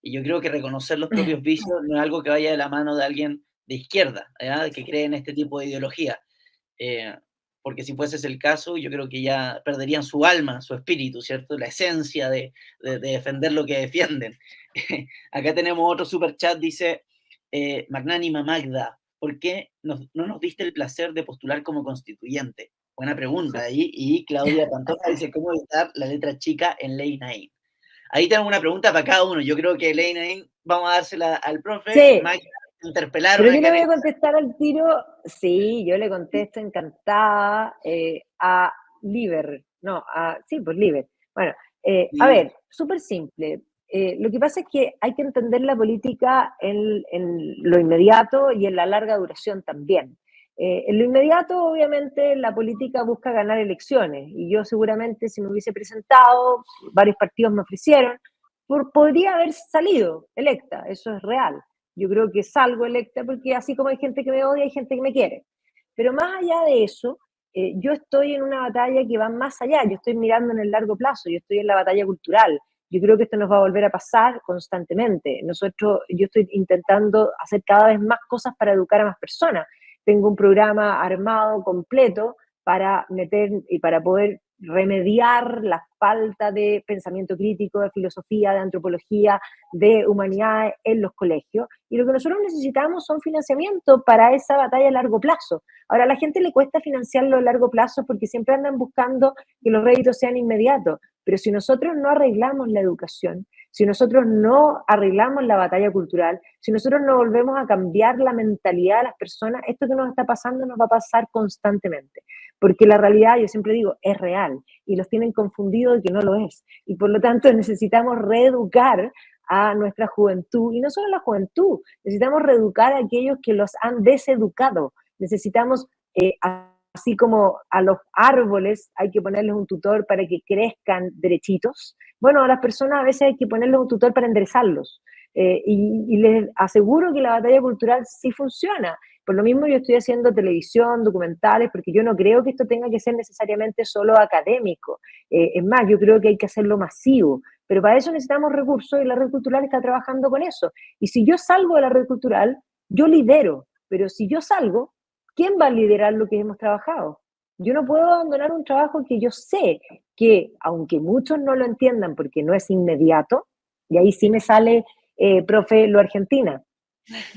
Y yo creo que reconocer los propios vicios no es algo que vaya de la mano de alguien de izquierda, ¿ya? Que cree en este tipo de ideología. Eh, Porque si fuese ese el caso, yo creo que ya perderían su alma, su espíritu, ¿cierto? La esencia de defender lo que defienden. Acá tenemos otro super chat, dice Magnánima Magda, ¿por qué no nos diste el placer de postular como constituyente? Buena pregunta. Y Claudia Pantoja dice, ¿cómo evitar la letra chica en Ley 9? Ahí tengo una pregunta para cada uno. Yo creo que Ley 9 vamos a dársela al profe. Sí, Magda, interpelaron pero yo acá le en voy el... a contestar al tiro, sí, yo le contesto encantada a Liber, no, sí, pues Liber. Bueno, a ver, súper simple. Lo que pasa es que hay que entender la política en lo inmediato y en la larga duración también. En lo inmediato, obviamente, la política busca ganar elecciones y yo seguramente si me hubiese presentado, varios partidos me ofrecieron, podría haber salido electa, eso es real. Yo creo que salgo electa porque así como hay gente que me odia, hay gente que me quiere. Pero más allá de eso, yo estoy en una batalla que va más allá, yo estoy mirando en el largo plazo, yo estoy en la batalla cultural. Yo creo que esto nos va a volver a pasar constantemente. Yo estoy intentando hacer cada vez más cosas para educar a más personas. Tengo un programa armado completo para meter y para poder remediar la falta de pensamiento crítico, de filosofía, de antropología, de humanidades en los colegios. Y lo que nosotros necesitamos son financiamiento para esa batalla a largo plazo. Ahora, a la gente le cuesta financiarlo a largo plazo porque siempre andan buscando que los réditos sean inmediatos. Pero si nosotros no arreglamos la educación, si nosotros no arreglamos la batalla cultural, si nosotros no volvemos a cambiar la mentalidad de las personas, esto que nos está pasando nos va a pasar constantemente. Porque la realidad, yo siempre digo, es real y los tienen confundido de que no lo es. Y por lo tanto necesitamos reeducar a nuestra juventud, y no solo a la juventud, necesitamos reeducar a aquellos que los han deseducado. Necesitamos, así como a los árboles hay que ponerles un tutor para que crezcan derechitos, bueno, a las personas a veces hay que ponerles un tutor para enderezarlos. Y les aseguro que la batalla cultural sí funciona. Por lo mismo yo estoy haciendo televisión, documentales, porque yo no creo que esto tenga que ser necesariamente solo académico. Es más, yo creo que hay que hacerlo masivo. Pero para eso necesitamos recursos y la red cultural está trabajando con eso. Y si yo salgo de la red cultural, yo lidero. Pero si yo salgo, ¿quién va a liderar lo que hemos trabajado? Yo no puedo abandonar un trabajo que yo sé que, aunque muchos no lo entiendan porque no es inmediato, y ahí sí me sale, profe, lo Argentina.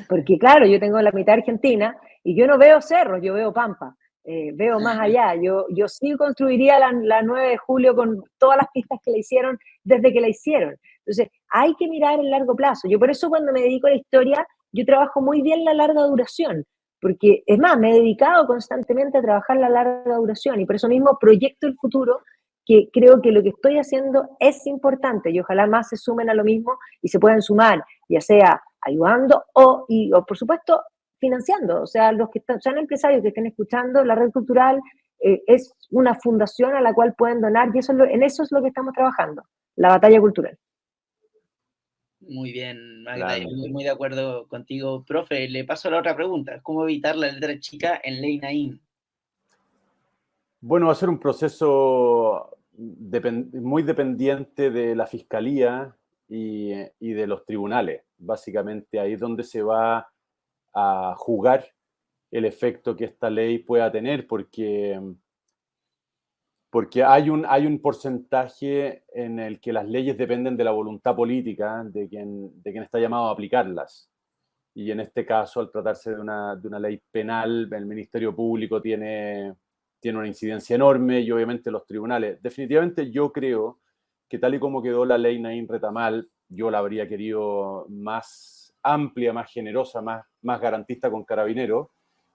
Porque claro, yo tengo la mitad argentina y yo no veo cerros, yo veo pampa. Veo más allá. Yo sí construiría la 9 de julio con todas las pistas que le hicieron desde que la hicieron. Entonces, hay que mirar el largo plazo. Yo por eso cuando me dedico a la historia, yo trabajo muy bien la larga duración. Porque, es más, me he dedicado constantemente a trabajar la larga duración y por eso mismo proyecto el futuro, que creo que lo que estoy haciendo es importante y ojalá más se sumen a lo mismo y se puedan sumar, ya sea ayudando o por supuesto, financiando. O sea, los que sean empresarios que estén escuchando, la red cultural es una fundación a la cual pueden donar y en eso es lo que estamos trabajando, la batalla cultural. Muy bien, Magda, Grande. muy de acuerdo contigo. Profe, le paso a la otra pregunta. ¿Cómo evitar la letra chica en Ley Naim? Bueno, va a ser un proceso muy dependiente de la fiscalía y de los tribunales. Básicamente ahí es donde se va a jugar el efecto que esta ley pueda tener, porque hay un porcentaje en el que las leyes dependen de la voluntad política de quien está llamado a aplicarlas. Y en este caso, al tratarse de una ley penal, el Ministerio Público tiene una incidencia enorme y obviamente los tribunales. Definitivamente yo creo que tal y como quedó la ley Naim Retamal, yo la habría querido más amplia, más generosa, más garantista con Carabineros,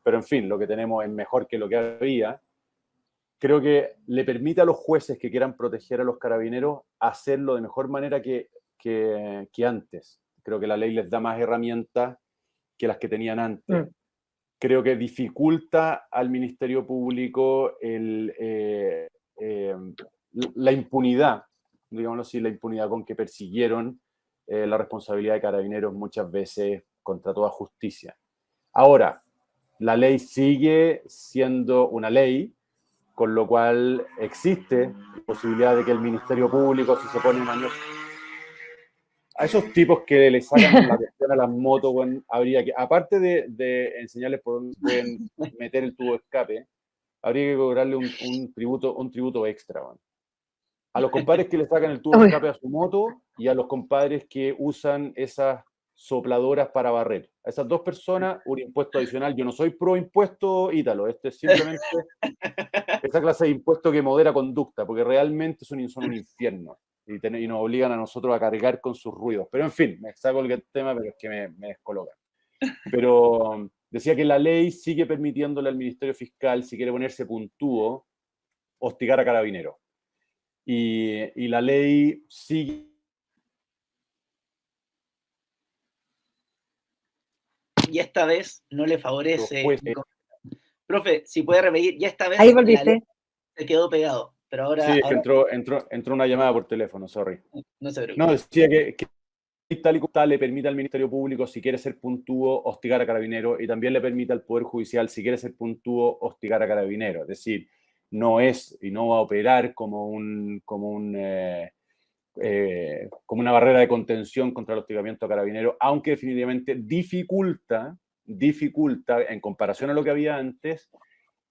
pero en fin, lo que tenemos es mejor que lo que había. Creo que le permite a los jueces que quieran proteger a los carabineros hacerlo de mejor manera que antes. Creo que la ley les da más herramientas que las que tenían antes. Creo que dificulta al Ministerio Público la impunidad, digámoslo así, la impunidad con que persiguieron la responsabilidad de Carabineros muchas veces contra toda justicia. Ahora, la ley sigue siendo una ley, con lo cual existe la posibilidad de que el Ministerio Público, si se pone mañoso, a esos tipos que le sacan la cuestión a las motos, bueno, habría que, aparte de enseñarles por dónde pueden meter el tubo de escape, habría que cobrarle un tributo extra, bueno. A los compadres que le sacan el tubo de Uy, escape a su moto y a los compadres que usan esas sopladoras para barrer. A esas dos personas, un impuesto adicional. Yo no soy pro impuesto, Ítalo, este es simplemente esa clase de impuesto que modera conducta, porque realmente son un infierno y nos obligan a nosotros a cargar con sus ruidos. Pero en fin, me saco el tema, pero es que me descoloca. Pero decía que la ley sigue permitiéndole al Ministerio Fiscal, si quiere ponerse puntúo, hostigar a carabineros. Y la ley sigue. Y esta vez no le favorece. Pues, Profe, si puede repetir, ya esta vez ahí la ley volviste. se quedó pegado, pero sí, es que ahora entró una llamada por teléfono, sorry. no se No, preocupe. decía que tal y como tal le permite al Ministerio Público, si quiere ser puntúo, hostigar a carabineros, y también le permite al Poder Judicial, si quiere ser puntúo, hostigar a carabineros. Es decir, no es y no va a operar como una barrera de contención contra el hostigamiento a carabineros, aunque definitivamente dificulta en comparación a lo que había antes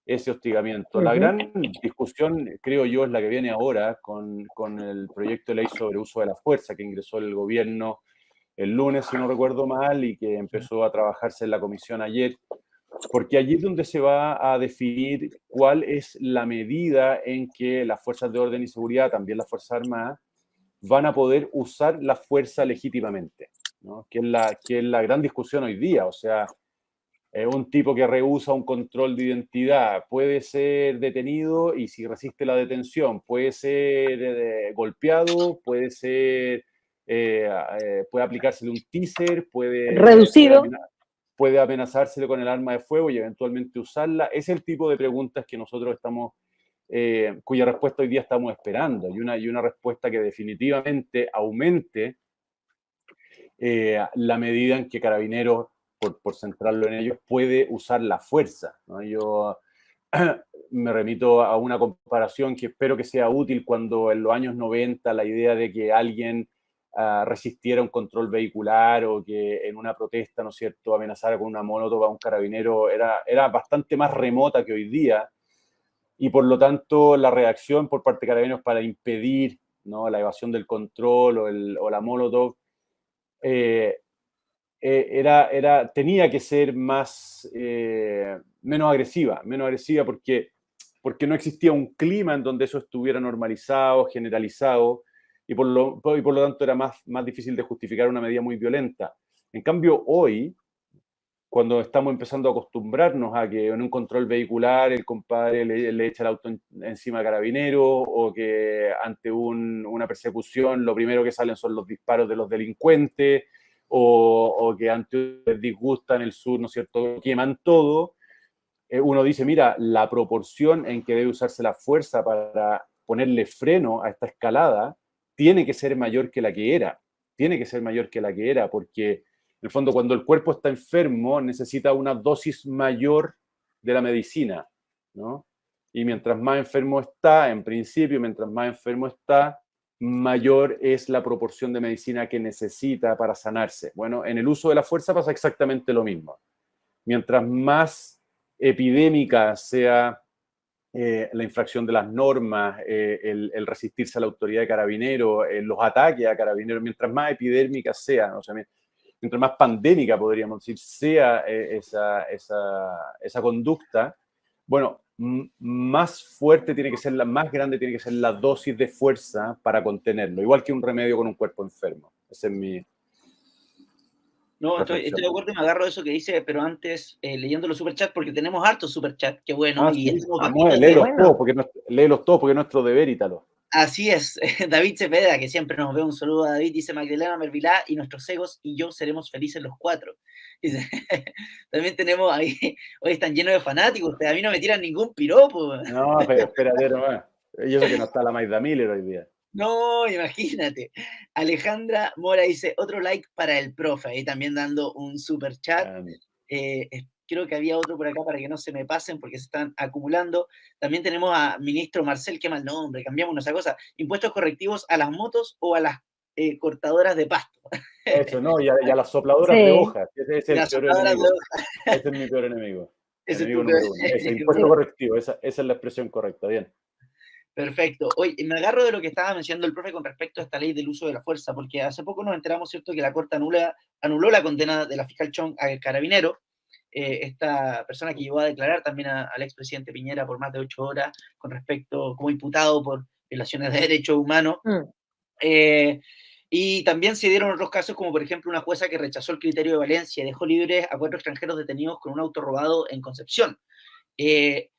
ese hostigamiento. La gran discusión, creo yo, es la que viene ahora con el proyecto de ley sobre uso de la fuerza que ingresó el gobierno el lunes, si no recuerdo mal, y que empezó a trabajarse en la comisión ayer, porque allí es donde se va a definir cuál es la medida en que las fuerzas de orden y seguridad, también las Fuerzas Armadas, van a poder usar la fuerza legítimamente, ¿no? Que es la gran discusión hoy día. O sea, un tipo que rehúsa un control de identidad puede ser detenido y si resiste la detención puede ser golpeado, puede aplicársele un teaser, Reducido. puede amenazársele con el arma de fuego y eventualmente usarla. Es el tipo de preguntas que nosotros cuya respuesta hoy día estamos esperando, y una respuesta que definitivamente aumente la medida en que Carabineros, por centrarlo en ellos, puede usar la fuerza, ¿no? Yo me remito a una comparación que espero que sea útil cuando en los años 90 la idea de que alguien resistiera un control vehicular o que en una protesta, ¿no es cierto?, amenazara con una molotov a un carabinero era bastante más remota que hoy día, y por lo tanto la reacción por parte de Carabineros para impedir, ¿no?, la evasión del control o la molotov tenía que ser menos agresiva porque no existía un clima en donde eso estuviera normalizado, generalizado, y por lo tanto era más difícil de justificar una medida muy violenta. En cambio, hoy, cuando estamos empezando a acostumbrarnos a que en un control vehicular el compadre le echa el auto encima a carabinero, o que ante una persecución lo primero que salen son los disparos de los delincuentes, o que ante les disgusta en el sur, ¿no es cierto?, queman todo, uno dice, mira, la proporción en que debe usarse la fuerza para ponerle freno a esta escalada tiene que ser mayor que la que era. Tiene que ser mayor que la que era, porque en el fondo cuando el cuerpo está enfermo necesita una dosis mayor de la medicina, ¿no? Y mientras más enfermo está, en principio, mientras más enfermo está, mayor es la proporción de medicina que necesita para sanarse. Bueno, en el uso de la fuerza pasa exactamente lo mismo. Mientras más epidémica sea la infracción de las normas, el resistirse a la autoridad de carabineros, los ataques a carabineros, mientras más epidémica sea, o sea, mientras más pandémica, podríamos decir, sea esa conducta, bueno, más fuerte tiene que ser, más grande tiene que ser la dosis de fuerza para contenerlo, igual que un remedio con un cuerpo enfermo. Ese es mi No, estoy reflexión. de acuerdo y me agarro de eso que dice, pero antes leyendo los superchats, porque tenemos hartos superchats, qué bueno, y Sí, estamos vamos, bajitos de... léelos todos porque es nuestro deber, Ítalo. Así es, David Cepeda, que siempre nos ve, un saludo a David, dice Magdalena Mervilá, y nuestros egos y yo seremos felices los cuatro. Dice, también tenemos ahí, hoy están llenos de fanáticos, a mí no me tiran ningún piropo. No, espérate nomás. Yo sé que no está la Maida Miller hoy día. No, imagínate. Alejandra Mora dice, otro like para el profe, ahí también dando un super chat. Creo que había otro por acá para que no se me pasen porque se están acumulando. También tenemos a ministro Marcel, qué mal nombre, cambiamos esa cosa. ¿Impuestos correctivos a las motos o a las cortadoras de pasto. Eso, ¿no? Y a las sopladoras de Sí, hojas. Ese es el Las peor sopladoras de enemigo. hoja, Ese es mi peor enemigo. ese es Enemigo tu peor número uno. Ese impuesto enemigo. correctivo, esa es la expresión correcta. Bien. Perfecto. Oye, me agarro de lo que estaba mencionando el profe con respecto a esta ley del uso de la fuerza, porque hace poco nos enteramos, ¿cierto?, que la Corte anuló la condena de la fiscal Chong al carabinero, esta persona que llevó a declarar también al expresidente Piñera por más de 8 horas con respecto, como imputado por violaciones de derechos humanos. mm, Eh, y también se dieron otros casos, como por ejemplo una jueza que rechazó el criterio de Valencia y dejó libres a 4 extranjeros detenidos con un auto robado en Concepción. Eh,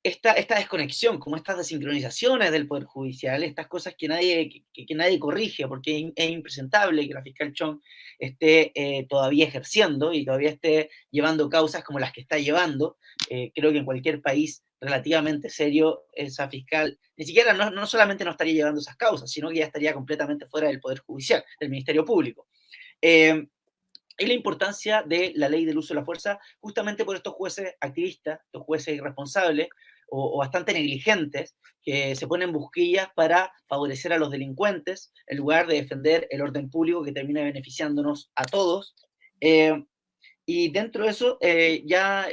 esta desconexión, como estas desincronizaciones del Poder Judicial, estas cosas que nadie corrige, porque es impresentable que la fiscal Chong esté todavía ejerciendo y todavía esté llevando causas como las que está llevando. Creo que en cualquier país relativamente serio, esa fiscal ni siquiera no solamente no estaría llevando esas causas, sino que ya estaría completamente fuera del Poder Judicial, del Ministerio Público. Eh, y la importancia de la ley del uso de la fuerza, justamente por estos jueces activistas, estos jueces irresponsables o bastante negligentes, que se ponen busquillas para favorecer a los delincuentes, en lugar de defender el orden público que termina beneficiándonos a todos. Eh, y dentro de eso ya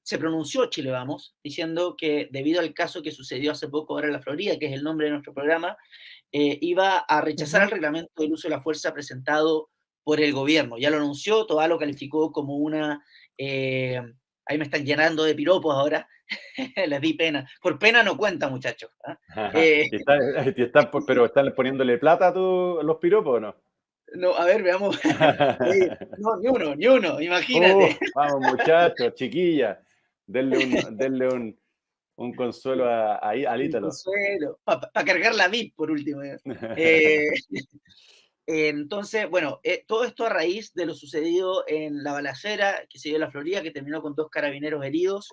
se pronunció Chile Vamos, diciendo que debido al caso que sucedió hace poco ahora en la Florida, que es el nombre de nuestro programa, iba a rechazar el ujú. reglamento del uso de la fuerza presentado por el gobierno. Ya lo anunció, Toa lo calificó como una... eh, ahí me están llenando de piropos ahora, les di pena. Por pena no cuenta, muchachos. ¿Ah? Ajá. Eh, Pero están poniéndole plata a los piropos, ¿o no? no, a ver, veamos. Oye, no, ni uno, imagínate. Vamos, muchachos, chiquillas, denle un consuelo al Un Ítalo. consuelo. Para cargar la VIP, por último. Eh, Entonces, bueno, todo esto a raíz de lo sucedido en la balacera que se dio en la Florida, que terminó con 2 carabineros heridos.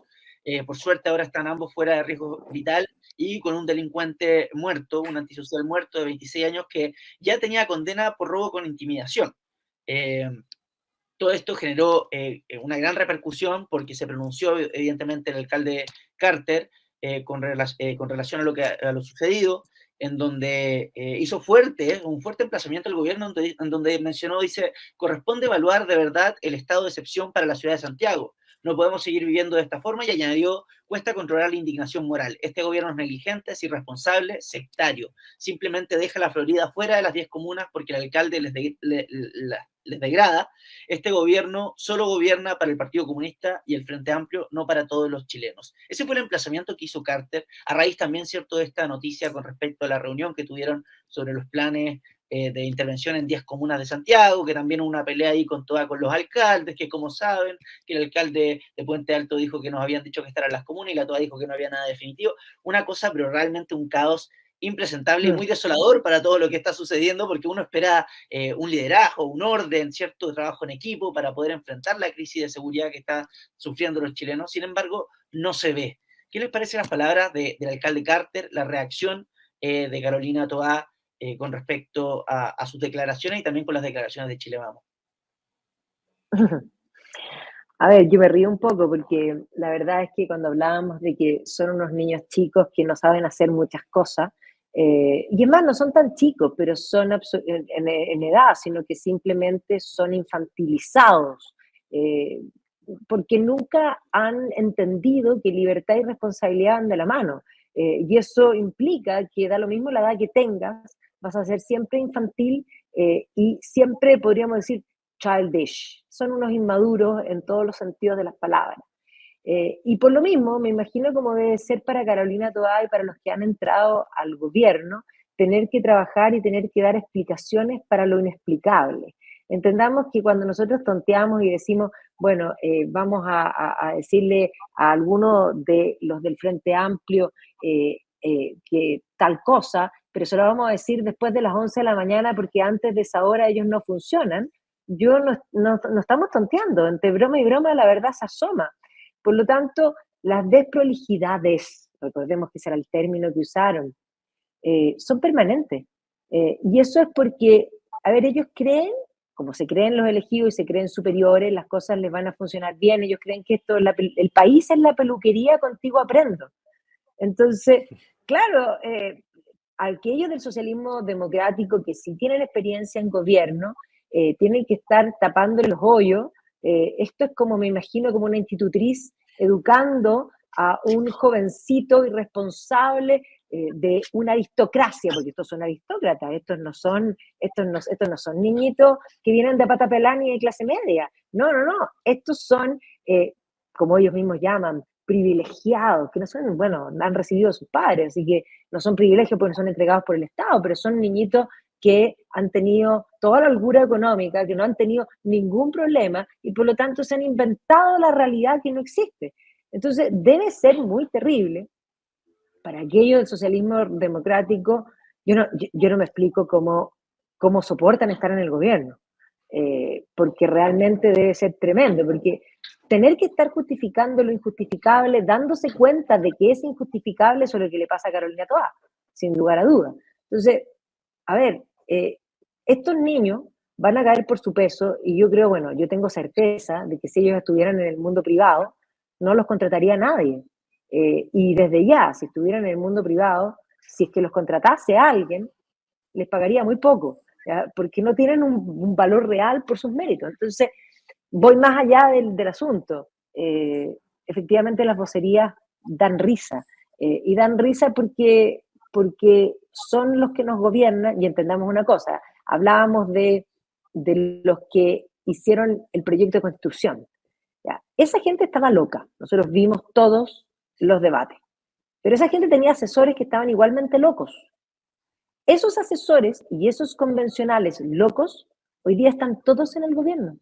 Por suerte ahora están ambos fuera de riesgo vital y con un delincuente muerto, un antisocial muerto de 26 años que ya tenía condena por robo con intimidación. Eh, Todo esto generó una gran repercusión porque se pronunció evidentemente el alcalde Carter con relación a lo sucedido, en donde hizo un fuerte emplazamiento del gobierno, en donde mencionó, dice, corresponde evaluar de verdad el estado de excepción para la ciudad de Santiago. No podemos seguir viviendo de esta forma y añadió, cuesta controlar la indignación moral. Este gobierno es negligente, es irresponsable, sectario. Simplemente deja la Florida fuera de las 10 comunas porque el alcalde les degrada. Este gobierno solo gobierna para el Partido Comunista y el Frente Amplio, no para todos los chilenos. Ese fue el emplazamiento que hizo Carter, a raíz también, cierto, de esta noticia con respecto a la reunión que tuvieron sobre los planes de intervención en 10 comunas de Santiago, que también hubo una pelea ahí con los alcaldes, que como saben, que el alcalde de Puente Alto dijo que nos habían dicho que estaban las comunas y la TOA dijo que no había nada definitivo. Una cosa, pero realmente un caos impresentable y muy desolador para todo lo que está sucediendo, porque uno espera un liderazgo, un orden, cierto trabajo en equipo para poder enfrentar la crisis de seguridad que están sufriendo los chilenos. Sin embargo, no se ve. ¿Qué les parecen las palabras del alcalde Carter, la reacción de Carolina Toá con respecto a sus declaraciones y también con las declaraciones de Chile Vamos? A ver, yo me río un poco porque la verdad es que cuando hablábamos de que son unos niños chicos que no saben hacer muchas cosas, y es más, no son tan chicos, pero son en edad, sino que simplemente son infantilizados, eh, porque nunca han entendido que libertad y responsabilidad van de la mano. Y eso implica que da lo mismo la edad que tengas, vas a ser siempre infantil y siempre podríamos decir childish, son unos inmaduros en todos los sentidos de las palabras. Y por lo mismo, me imagino cómo debe ser para Carolina Toá y para los que han entrado al gobierno, tener que trabajar y tener que dar explicaciones para lo inexplicable. Entendamos que cuando nosotros tonteamos y decimos, bueno, vamos a decirle a alguno de los del Frente Amplio que tal cosa, pero se lo vamos a decir después de las 11 de la mañana porque antes de esa hora ellos no funcionan, no estamos tonteando, entre broma y broma la verdad se asoma. Por lo tanto, las desprolijidades, recordemos que ese era el término que usaron, son permanentes. Y eso es porque, a ver, ellos creen, como se creen los elegidos y se creen superiores, las cosas les van a funcionar bien, ellos creen que el país es la peluquería, contigo aprendo. Entonces, claro, aquellos del socialismo democrático que sí tienen experiencia en gobierno, tienen que estar tapándole los hoyos. Esto es como, me imagino, como una institutriz educando a un jovencito irresponsable de una aristocracia, porque estos son aristócratas, estos no son niñitos que vienen de Patapelán y de clase media. No, no, no. Estos son, como ellos mismos llaman, privilegiados, que no son, bueno, han recibido a sus padres, así que no son privilegios porque son entregados por el Estado, pero son niñitos que han tenido toda la holgura económica, que no han tenido ningún problema y por lo tanto se han inventado la realidad que no existe. Entonces, debe ser muy terrible para aquellos del socialismo democrático. Yo no me explico cómo soportan estar en el gobierno, porque realmente debe ser tremendo, porque tener que estar justificando lo injustificable, dándose cuenta de que es injustificable, eso es lo que le pasa a Carolina Toá, sin lugar a dudas. Entonces, a ver, estos niños van a caer por su peso y yo creo, bueno, yo tengo certeza de que si ellos estuvieran en el mundo privado, no los contrataría nadie. Y desde ya, si estuvieran en el mundo privado, si es que los contratase a alguien, les pagaría muy poco, ¿ya? Porque no tienen un valor real por sus méritos. Entonces, voy más allá del asunto. Efectivamente, las vocerías dan risa. Y dan risa porque son los que nos gobiernan, y entendamos una cosa, hablábamos de los que hicieron el proyecto de constitución. ¿Ya? Esa gente estaba loca, nosotros vimos todos los debates, pero esa gente tenía asesores que estaban igualmente locos. Esos asesores y esos convencionales locos hoy día están todos en el gobierno.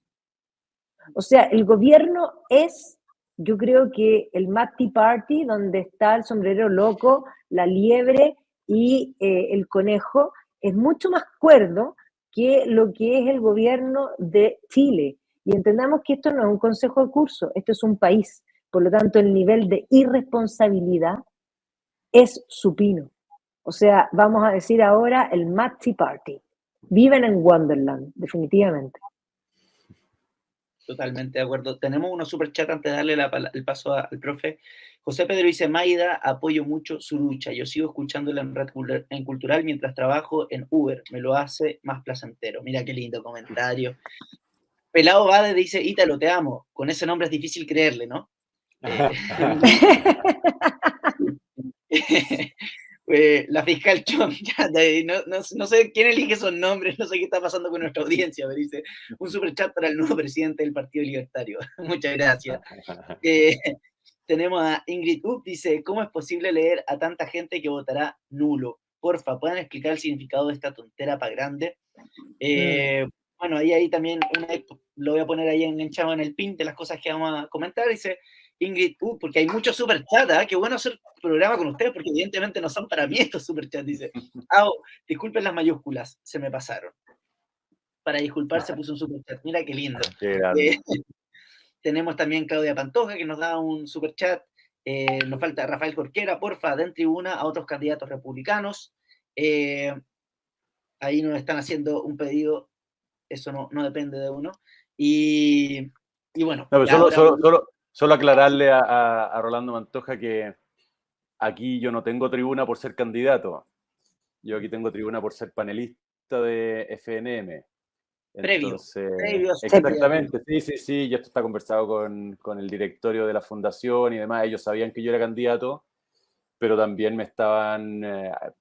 O sea, el gobierno es, yo creo que el Mad Tea Party, donde está el sombrero loco, la liebre y el conejo, es mucho más cuerdo que lo que es el gobierno de Chile. Y entendamos que esto no es un consejo de curso, esto es un país. Por lo tanto, el nivel de irresponsabilidad es supino. O sea, vamos a decir ahora el Mad Tea Party. Viven en Wonderland, definitivamente. Totalmente de acuerdo. Tenemos unos superchats antes de darle el paso al profe. José Pedro dice, Maida, apoyo mucho su lucha. Yo sigo escuchándola en Cultural mientras trabajo en Uber. Me lo hace más placentero. Mira qué lindo comentario. Pelado Bade dice, Ítalo, te amo. Con ese nombre es difícil creerle, ¿no? La fiscal Chong, no sé quién elige esos nombres, no sé qué está pasando con nuestra audiencia, pero dice, un superchat para el nuevo presidente del Partido Libertario. Muchas gracias. Tenemos a Ingrid Up, dice, ¿cómo es posible leer a tanta gente que votará nulo? Porfa, ¿pueden explicar el significado de esta tontera para grande? Bueno, ahí también, lo voy a poner ahí enganchado en el pin de las cosas que vamos a comentar, dice Ingrid, porque hay muchos superchats, ¿eh? Qué bueno hacer programa con ustedes, porque evidentemente no son para mí estos superchats, dice. Disculpen las mayúsculas, se me pasaron. Para disculparse puso un superchat, mira qué lindo. Tenemos también Claudia Pantoja, que nos da un superchat. Nos falta Rafael Corquera, porfa, den tribuna a otros candidatos republicanos. Ahí nos están haciendo un pedido, eso no depende de uno. Y bueno. No, pero solo aclararle a Rolando Pantoja que aquí yo no tengo tribuna por ser candidato. Yo aquí tengo tribuna por ser panelista de FNM. Entonces, previo. Exactamente, sí, ya esto está conversado con el directorio de la fundación y demás. Ellos sabían que yo era candidato, pero también me estaban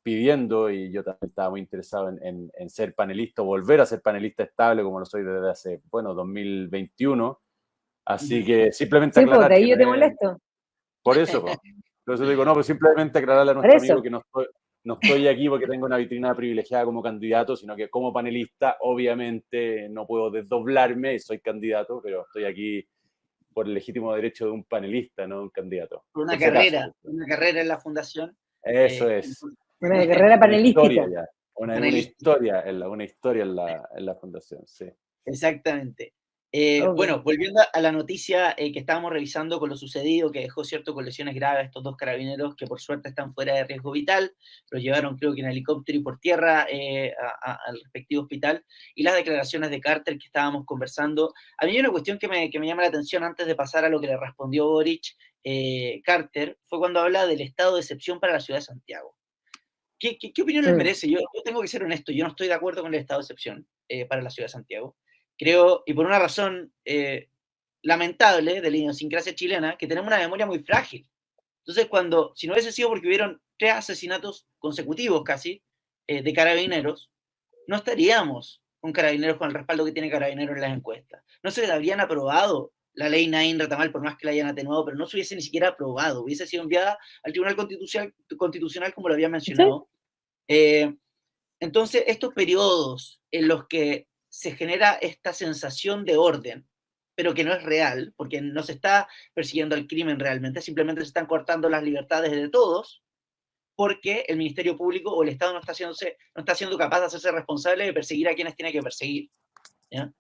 pidiendo, y yo también estaba muy interesado en ser panelista, volver a ser panelista estable, como lo soy desde hace, 2021. Así que simplemente aclarar. Sí, pues de ahí yo te molesto. Por eso, pues. Entonces digo, no, pero simplemente aclararle a nuestro amigo que no estoy aquí porque tengo una vitrina privilegiada como candidato, sino que como panelista, obviamente, no puedo desdoblarme, soy candidato, pero estoy aquí por el legítimo derecho de un panelista, no de un candidato. Una carrera en la fundación. Eso es. Una carrera panelística. Una historia en la fundación, sí. Exactamente. Bueno, volviendo a la noticia que estábamos revisando con lo sucedido, que dejó con lesiones graves a estos dos carabineros que por suerte están fuera de riesgo vital, los llevaron creo que en helicóptero y por tierra al respectivo hospital, y las declaraciones de Carter que estábamos conversando. A mí hay una cuestión que me llama la atención antes de pasar a lo que le respondió Boric. Carter fue cuando habla del estado de excepción para la ciudad de Santiago. ¿Qué opinión les Mm. merece? Yo tengo que ser honesto, yo no estoy de acuerdo con el estado de excepción para la ciudad de Santiago. Creo, y por una razón lamentable de la idiosincrasia chilena, que tenemos una memoria muy frágil. Entonces, si no hubiese sido porque hubieron 3 asesinatos consecutivos casi de carabineros, no estaríamos con Carabineros con el respaldo que tiene Carabineros en las encuestas. No se le habrían aprobado la ley Naín Retamal, por más que la hayan atenuado, pero no se hubiese ni siquiera aprobado, hubiese sido enviada al Tribunal Constitucional como lo había Sí, mencionado. Entonces, estos periodos en los que se genera esta sensación de orden, pero que no es real, porque no se está persiguiendo el crimen realmente, simplemente se están cortando las libertades de todos, porque el Ministerio Público o el Estado no está siendo capaz de hacerse responsable de perseguir a quienes tiene que perseguir. ¿Ya?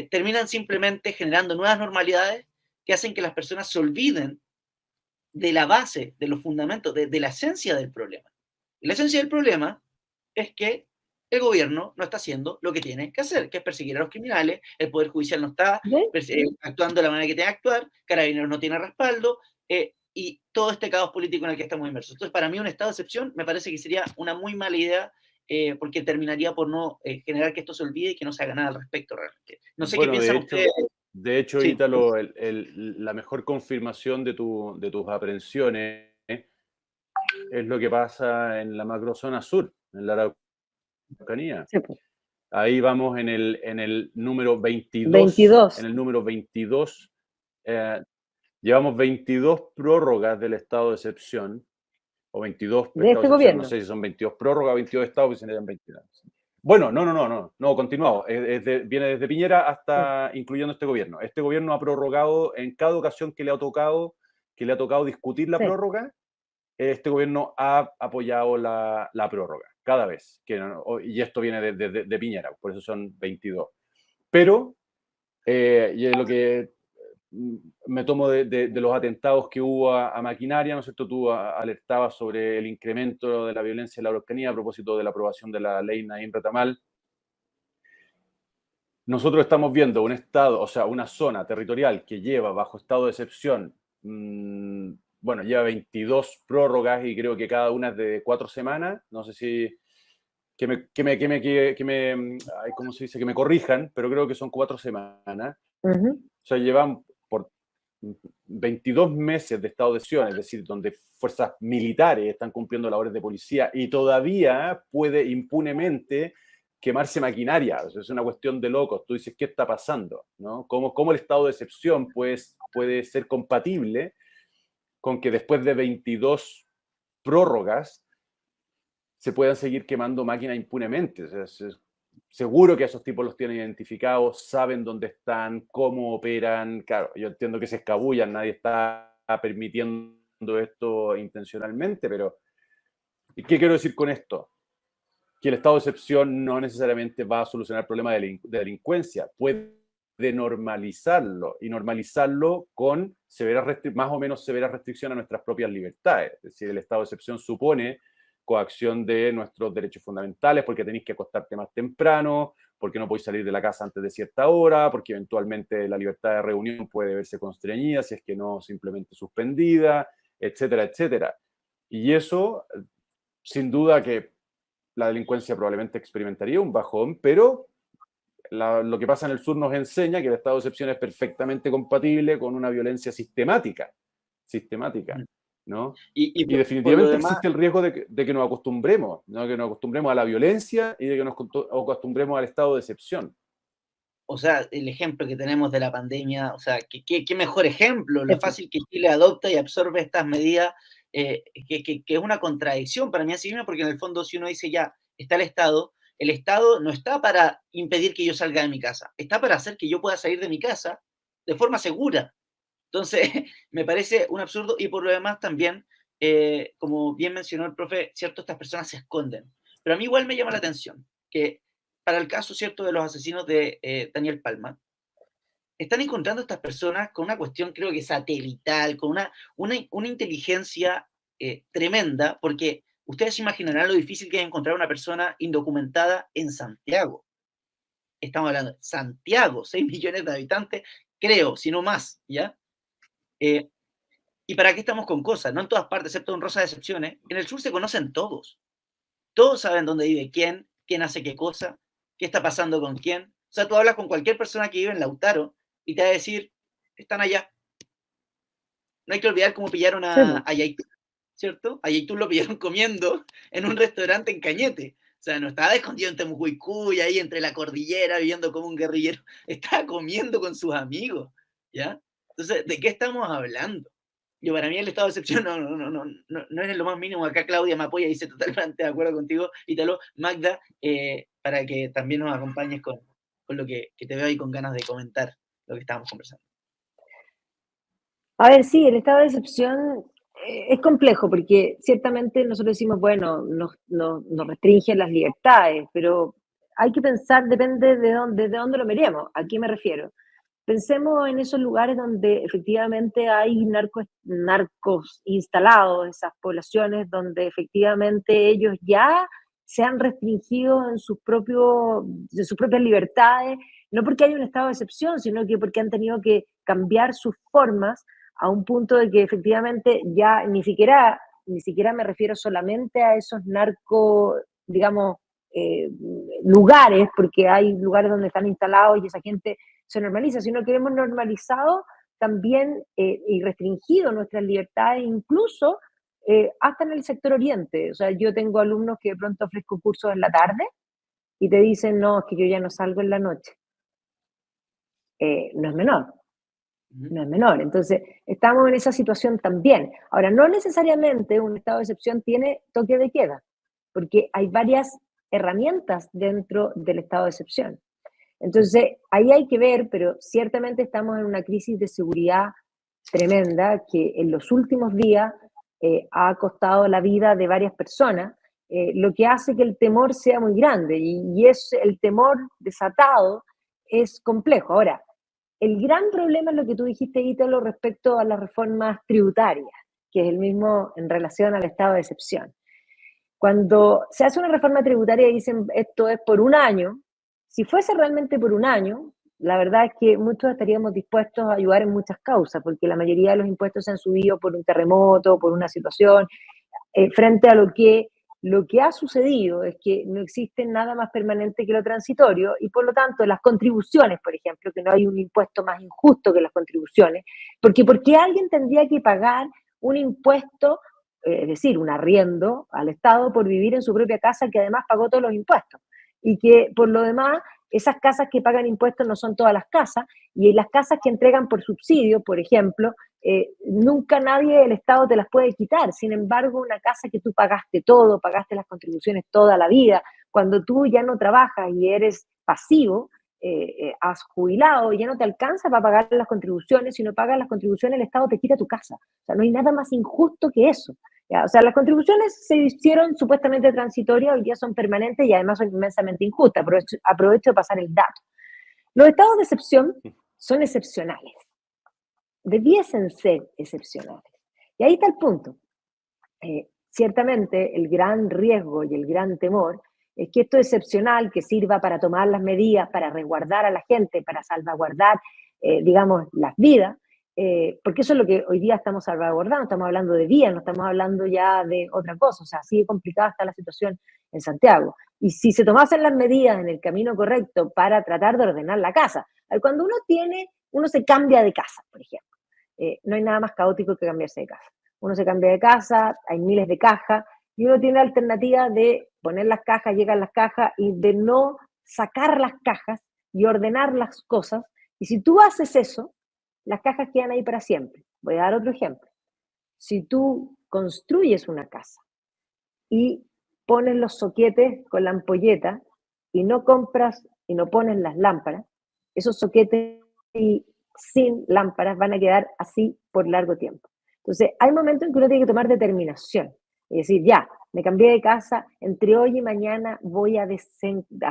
Terminan simplemente generando nuevas normalidades que hacen que las personas se olviden de la base, de los fundamentos, de la esencia del problema. Y la esencia del problema es que el gobierno no está haciendo lo que tiene que hacer, que es perseguir a los criminales, el Poder Judicial no está actuando de la manera que tiene que actuar, Carabineros no tiene respaldo, y todo este caos político en el que estamos inmersos. Entonces, para mí, un estado de excepción me parece que sería una muy mala idea, porque terminaría por no generar que esto se olvide y que no se haga nada al respecto realmente. No sé qué Bueno, piensan ustedes. de hecho, Sí, Ítalo, la mejor confirmación de tus aprehensiones es lo que pasa en la macrozona sur, en la Araucanía. sí, pues. Ahí vamos en el número 22. 22 En el número 22, llevamos 22 prórrogas del estado de excepción, o 22 de estados este de excepción, no gobierno. sé si son 22 prórrogas, 22 estados, pues serían 22. Bueno, no, continuado. Viene desde Piñera hasta incluyendo este gobierno. Este gobierno ha prorrogado en cada ocasión que le ha tocado discutir la Sí. prórroga, este gobierno ha apoyado la prórroga, cada vez. Y esto viene de Piñera, por eso son 22. Pero, y es lo que me tomo de los atentados que hubo a maquinaria, ¿no es cierto? Tú alertabas sobre el incremento de la violencia en la Araucanía a propósito de la aprobación de la ley Naín Retamal. Nosotros estamos viendo un estado, o sea, una zona territorial que lleva bajo estado de excepción, bueno, lleva 22 prórrogas y creo que cada una es de 4 semanas. No sé si ¿cómo se dice? Que me corrijan, pero creo que son 4 semanas. Uh-huh. O sea, llevan por 22 meses de estado de excepción, es decir, donde fuerzas militares están cumpliendo labores de policía y todavía puede impunemente quemarse maquinaria. O sea, es una cuestión de locos. Tú dices, ¿qué está pasando? ¿No? ¿Cómo el estado de excepción puede ser compatible con que después de 22 prórrogas se puedan seguir quemando máquinas impunemente? O sea, seguro que a esos tipos los tienen identificados, saben dónde están, cómo operan. Claro, yo entiendo que se escabullan, nadie está permitiendo esto intencionalmente, pero ¿qué quiero decir con esto? Que el estado de excepción no necesariamente va a solucionar el problema de delincuencia, puede normalizarlo y normalizarlo con más o menos severas restricciones a nuestras propias libertades. Es decir, el estado de excepción supone coacción de nuestros derechos fundamentales, porque tenéis que acostarte más temprano, porque no podéis salir de la casa antes de cierta hora, porque eventualmente la libertad de reunión puede verse constreñida, si es que no simplemente suspendida, etcétera, etcétera. Y eso, sin duda que la delincuencia probablemente experimentaría un bajón, pero lo que pasa en el sur nos enseña que el estado de excepción es perfectamente compatible con una violencia sistemática, ¿no? Y Y por lo definitivamente demás, existe el riesgo de que nos acostumbremos, ¿no? Que nos acostumbremos a la violencia y de que nos acostumbremos al estado de excepción. o sea, el ejemplo que tenemos de la pandemia, o sea, qué mejor ejemplo, Sí, lo fácil que Chile adopta y absorbe estas medidas, que es una contradicción para mí así mismo, porque en el fondo si uno dice ya, está el Estado no está para impedir que yo salga de mi casa, está para hacer que yo pueda salir de mi casa de forma segura. Entonces, me parece un absurdo y por lo demás también, como bien mencionó el profe, cierto, estas personas se esconden. Pero a mí igual me llama la atención que para el caso, cierto, de los asesinos de Daniel Palma, están encontrando estas personas con una cuestión, creo que satelital, con una inteligencia tremenda, porque ustedes se imaginarán lo difícil que es encontrar una persona indocumentada en Santiago. Estamos hablando de Santiago, 6 millones de habitantes, creo, si no más, ¿ya? ¿Y para qué estamos con cosas? No en todas partes, excepto en honrosas excepciones. En el sur se conocen todos. Todos saben dónde vive quién hace qué cosa, qué está pasando con quién. O sea, tú hablas con cualquier persona que vive en Lautaro y te va a decir, están allá. No hay que olvidar cómo pillaron Sí, po. a Yaitún, ¿cierto? A Yaitún lo pillaron comiendo en un restaurante en Cañete. O sea, no estaba escondido en Temucuicú y ahí entre la cordillera viviendo como un guerrillero. Estaba comiendo con sus amigos, ¿ya? Entonces, ¿de qué estamos hablando? Yo, para mí el estado de excepción no es en lo más mínimo. Acá Claudia me apoya y dice totalmente de acuerdo contigo. Ítalo, Magda, para que también nos acompañes con lo que te veo ahí con ganas de comentar lo que estábamos conversando. A ver, sí, el estado de excepción es complejo porque ciertamente nosotros decimos, bueno, nos restringen las libertades, pero hay que pensar, depende de dónde lo miremos. ¿A qué me refiero? Pensemos en esos lugares donde efectivamente hay narcos instalados, esas poblaciones donde efectivamente ellos ya se han restringido de sus propias libertades, no porque haya un estado de excepción, sino que porque han tenido que cambiar sus formas a un punto de que efectivamente ya ni siquiera me refiero solamente a esos narcos, digamos, eh, lugares, porque hay lugares donde están instalados y esa gente se normaliza, sino que hemos normalizado también y restringido nuestras libertades, incluso hasta en el sector oriente. O sea, yo tengo alumnos que de pronto ofrezco cursos en la tarde y te dicen, no, es que yo ya no salgo en la noche. No es menor, no es menor. Entonces, estamos en esa situación también. Ahora, no necesariamente un estado de excepción tiene toque de queda, porque hay varias herramientas dentro del estado de excepción. Entonces, ahí hay que ver, pero ciertamente estamos en una crisis de seguridad tremenda que en los últimos días ha costado la vida de varias personas, lo que hace que el temor sea muy grande y es el temor desatado es complejo. Ahora, el gran problema es lo que tú dijiste, Ítalo, respecto a las reformas tributarias, que es el mismo en relación al estado de excepción. Cuando se hace una reforma tributaria y dicen esto es por un año, si fuese realmente por un año, la verdad es que muchos estaríamos dispuestos a ayudar en muchas causas, porque la mayoría de los impuestos se han subido por un terremoto, por una situación, frente a lo que ha sucedido es que no existe nada más permanente que lo transitorio y por lo tanto las contribuciones, por ejemplo, que no hay un impuesto más injusto que las contribuciones, porque ¿por qué alguien tendría que pagar un impuesto, es decir, un arriendo al Estado por vivir en su propia casa que además pagó todos los impuestos? Y que por lo demás, esas casas que pagan impuestos no son todas las casas, y las casas que entregan por subsidio, por ejemplo, nunca nadie del Estado te las puede quitar. Sin embargo, una casa que tú pagaste todo, pagaste las contribuciones toda la vida, cuando tú ya no trabajas y eres pasivo, has jubilado, ya no te alcanza para pagar las contribuciones, si no pagas las contribuciones el Estado te quita tu casa. O sea, no hay nada más injusto que eso. ¿Ya? O sea, las contribuciones se hicieron supuestamente transitorias, hoy día son permanentes y además son inmensamente injustas. Aprovecho de pasar el dato. Los estados de excepción son excepcionales, debiesen ser excepcionales. Y ahí está el punto. Ciertamente el gran riesgo y el gran temor es que esto excepcional que sirva para tomar las medidas, para resguardar a la gente, para salvaguardar, digamos, las vidas, porque eso es lo que hoy día estamos salvaguardando, estamos hablando de vidas, no estamos hablando ya de otra cosa, o sea, así de complicada está la situación en Santiago. Y si se tomasen las medidas en el camino correcto para tratar de ordenar la casa, cuando uno se cambia de casa, por ejemplo, no hay nada más caótico que cambiarse de casa. Uno se cambia de casa, hay miles de cajas, y uno tiene la alternativa de poner las cajas, llegan las cajas, y de no sacar las cajas y ordenar las cosas. Y si tú haces eso, las cajas quedan ahí para siempre. Voy a dar otro ejemplo. Si tú construyes una casa y pones los soquetes con la ampolleta y no compras y no pones las lámparas, esos soquetes y sin lámparas van a quedar así por largo tiempo. Entonces, hay momentos en que uno tiene que tomar determinación y decir, ya, me cambié de casa, entre hoy y mañana voy a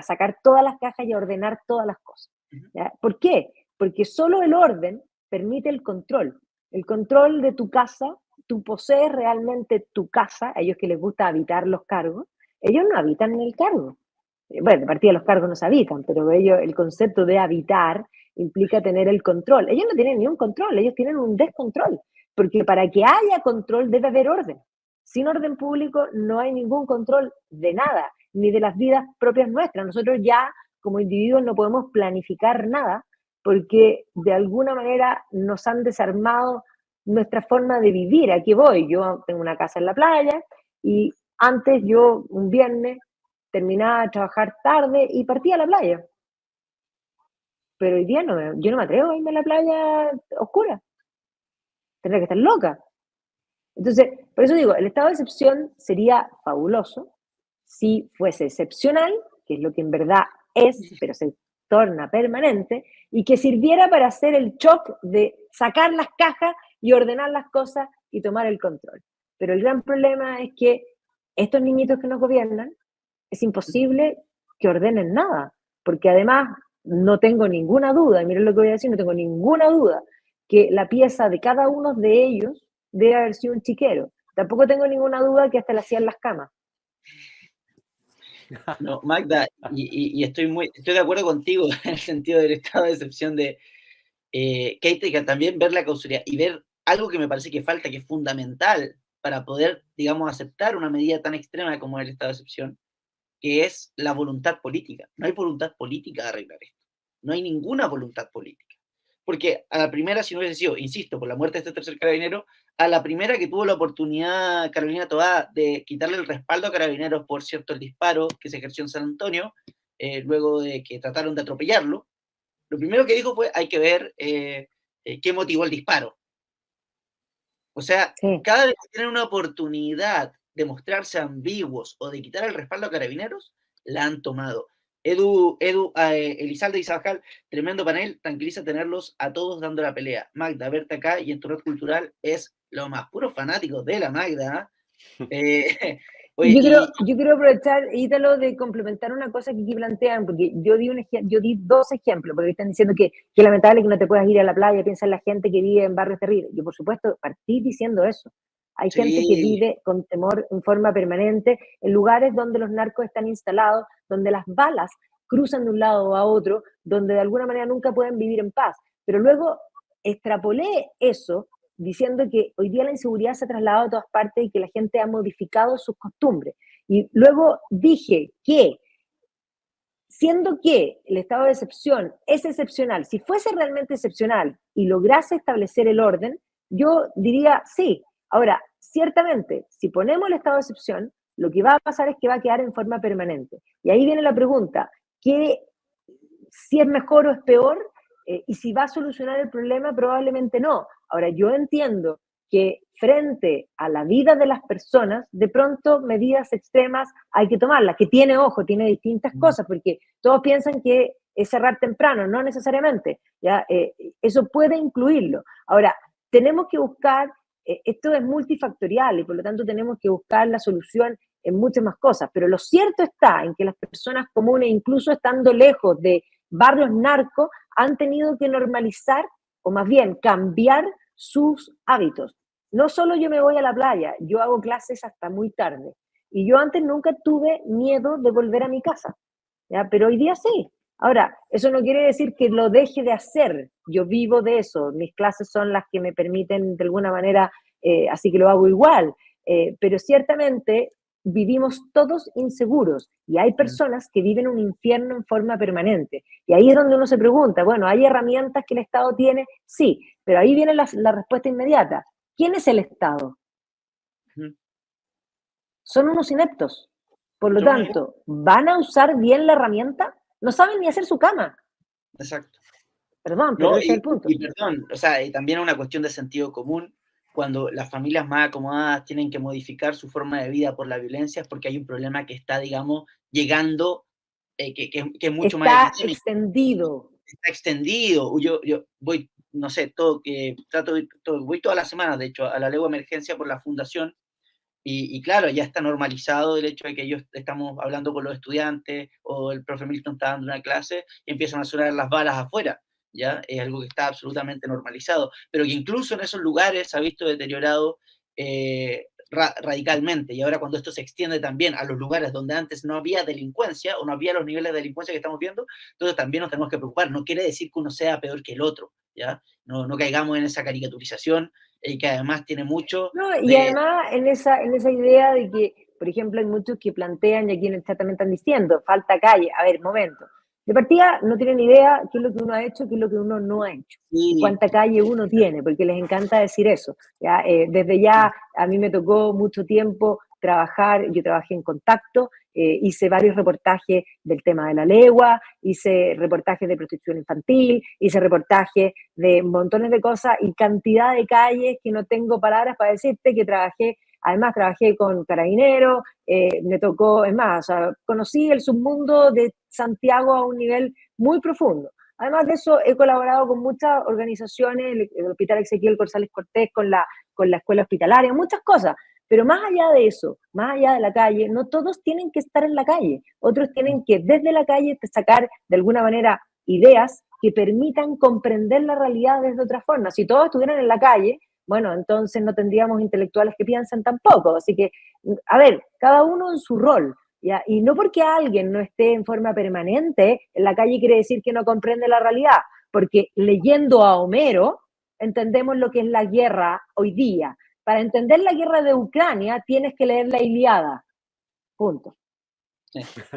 sacar todas las cajas y a ordenar todas las cosas. ¿Ya? ¿Por qué? Porque solo el orden permite el control de tu casa. Tú posees realmente tu casa, a ellos que les gusta habitar los cargos, ellos no habitan en el cargo. Bueno, de partida los cargos no se habitan, pero ellos, el concepto de habitar implica tener el control. Ellos no tienen ni un control, ellos tienen un descontrol, porque para que haya control debe haber orden. Sin orden público no hay ningún control de nada, ni de las vidas propias nuestras. Nosotros ya como individuos no podemos planificar nada porque de alguna manera nos han desarmado nuestra forma de vivir. Aquí voy, yo tengo una casa en la playa y antes yo un viernes terminaba de trabajar tarde y partía a la playa. Pero hoy día yo no me atrevo a irme a la playa oscura. Tendría que estar loca. Entonces, por eso digo, el estado de excepción sería fabuloso si fuese excepcional, que es lo que en verdad es, pero se torna permanente, y que sirviera para hacer el shock de sacar las cajas y ordenar las cosas y tomar el control. Pero el gran problema es que estos niñitos que nos gobiernan, es imposible que ordenen nada, porque además no tengo ninguna duda, y miren lo que voy a decir, no tengo ninguna duda, que la pieza de cada uno de ellos debe haber sido un chiquero. Tampoco tengo ninguna duda que hasta le hacían las camas. No, Magda, y estoy de acuerdo contigo en el sentido del estado de excepción de que hay que también ver la causalidad y ver algo que me parece que falta, que es fundamental para poder, digamos, aceptar una medida tan extrema como el estado de excepción, que es la voluntad política. No hay voluntad política de arreglar esto. No hay ninguna voluntad política. Porque a la primera, si no hubiese sido, insisto, por la muerte de este tercer carabinero, a la primera que tuvo la oportunidad Carolina Toá de quitarle el respaldo a Carabineros por cierto el disparo que se ejerció en San Antonio, luego de que trataron de atropellarlo, lo primero que dijo fue hay que ver qué motivó el disparo. O sea, Sí. cada vez que tienen una oportunidad de mostrarse ambiguos o de quitar el respaldo a Carabineros, la han tomado. Elizalde y Zabajal, tremendo panel, tranquiliza tenerlos a todos dando la pelea. Magda, verte acá y en tu red cultural es lo más puro fanático de la Magda. Oye, yo quiero aprovechar, Ítalo, de complementar una cosa que aquí plantean, porque yo di dos ejemplos, porque están diciendo que es lamentable que no te puedas ir a la playa, piensa en la gente que vive en barrios terribles. Yo, por supuesto, partí diciendo eso. Hay sí. gente que vive con temor en forma permanente en lugares donde los narcos están instalados, donde las balas cruzan de un lado a otro, donde de alguna manera nunca pueden vivir en paz. Pero luego extrapolé eso diciendo que hoy día la inseguridad se ha trasladado a todas partes y que la gente ha modificado sus costumbres. Y luego dije que, siendo que el estado de excepción es excepcional, si fuese realmente excepcional y lograse establecer el orden, yo diría sí. Ahora, ciertamente, si ponemos el estado de excepción, lo que va a pasar es que va a quedar en forma permanente. Y ahí viene la pregunta, ¿qué, si es mejor o es peor? Y si va a solucionar el problema, probablemente no. Ahora, yo entiendo que frente a la vida de las personas, de pronto medidas extremas hay que tomarlas, que tiene, ojo, tiene distintas cosas, porque todos piensan que es cerrar temprano, no necesariamente, ¿ya? Eso puede incluirlo. Ahora, tenemos que buscar, esto es multifactorial y por lo tanto tenemos que buscar la solución en muchas más cosas, pero lo cierto está en que las personas comunes, incluso estando lejos de barrios narcos, han tenido que normalizar, o más bien cambiar sus hábitos. No solo yo me voy a la playa, yo hago clases hasta muy tarde. Y yo antes nunca tuve miedo de volver a mi casa, ¿ya? Pero hoy día sí. Ahora, eso no quiere decir que lo deje de hacer. Yo vivo de eso. Mis clases son las que me permiten de alguna manera, así que lo hago igual. Pero ciertamente vivimos todos inseguros y hay personas que viven un infierno en forma permanente. Y ahí es donde uno se pregunta, bueno, ¿hay herramientas que el Estado tiene? Sí, pero ahí viene la respuesta inmediata. ¿Quién es el Estado? Son unos ineptos. Por lo tanto, ¿van a usar bien la herramienta? No saben ni hacer su cama. Exacto. Perdón, pero no, ese es el punto. Y perdón, o sea, también es una cuestión de sentido común. Cuando las familias más acomodadas tienen que modificar su forma de vida por la violencia es porque hay un problema que está, digamos, llegando, que es mucho más Está extendido. Está extendido. Yo voy, no sé, voy todas las semanas, de hecho, a la Legua Emergencia por la fundación, y claro, ya está normalizado el hecho de que ellos estamos hablando con los estudiantes, o el profe Milton está dando una clase, y empiezan a sonar las balas afuera. ¿Ya? Es algo que está absolutamente normalizado, pero que incluso en esos lugares se ha visto deteriorado radicalmente, y ahora cuando esto se extiende también a los lugares donde antes no había delincuencia, o no había los niveles de delincuencia que estamos viendo, entonces también nos tenemos que preocupar. No quiere decir que uno sea peor que el otro, ¿ya? No caigamos en esa caricaturización, y que además tiene mucho No, y de... además en esa idea de que, por ejemplo, hay muchos que plantean, y aquí en el chat también están diciendo, falta calle. A ver, momento. De partida no tienen idea qué es lo que uno ha hecho, qué es lo que uno no ha hecho, y Sí, cuánta calle uno tiene, porque les encanta decir eso. ¿Ya? Desde ya a mí me tocó mucho tiempo trabajar, yo trabajé en Contacto, hice varios reportajes del tema de la legua, hice reportajes de protección infantil, hice reportajes de montones de cosas y cantidad de calles que no tengo palabras para decirte que trabajé. Además, trabajé con Carabineros, me tocó, es más, o sea, conocí el submundo de Santiago a un nivel muy profundo. Además de eso, he colaborado con muchas organizaciones, el Hospital Ezequiel González Cortés, con la escuela hospitalaria, muchas cosas. Pero más allá de eso, más allá de la calle, no todos tienen que estar en la calle. Otros tienen que desde la calle sacar de alguna manera ideas que permitan comprender la realidad desde otra forma. Si todos estuvieran en la calle, bueno, entonces no tendríamos intelectuales que piensen tampoco. Así que, a ver, cada uno en su rol. ¿Ya? Y no porque alguien no esté en forma permanente en la calle quiere decir que no comprende la realidad, porque leyendo a Homero entendemos lo que es la guerra hoy día. Para entender la guerra de Ucrania tienes que leer la Ilíada. Punto.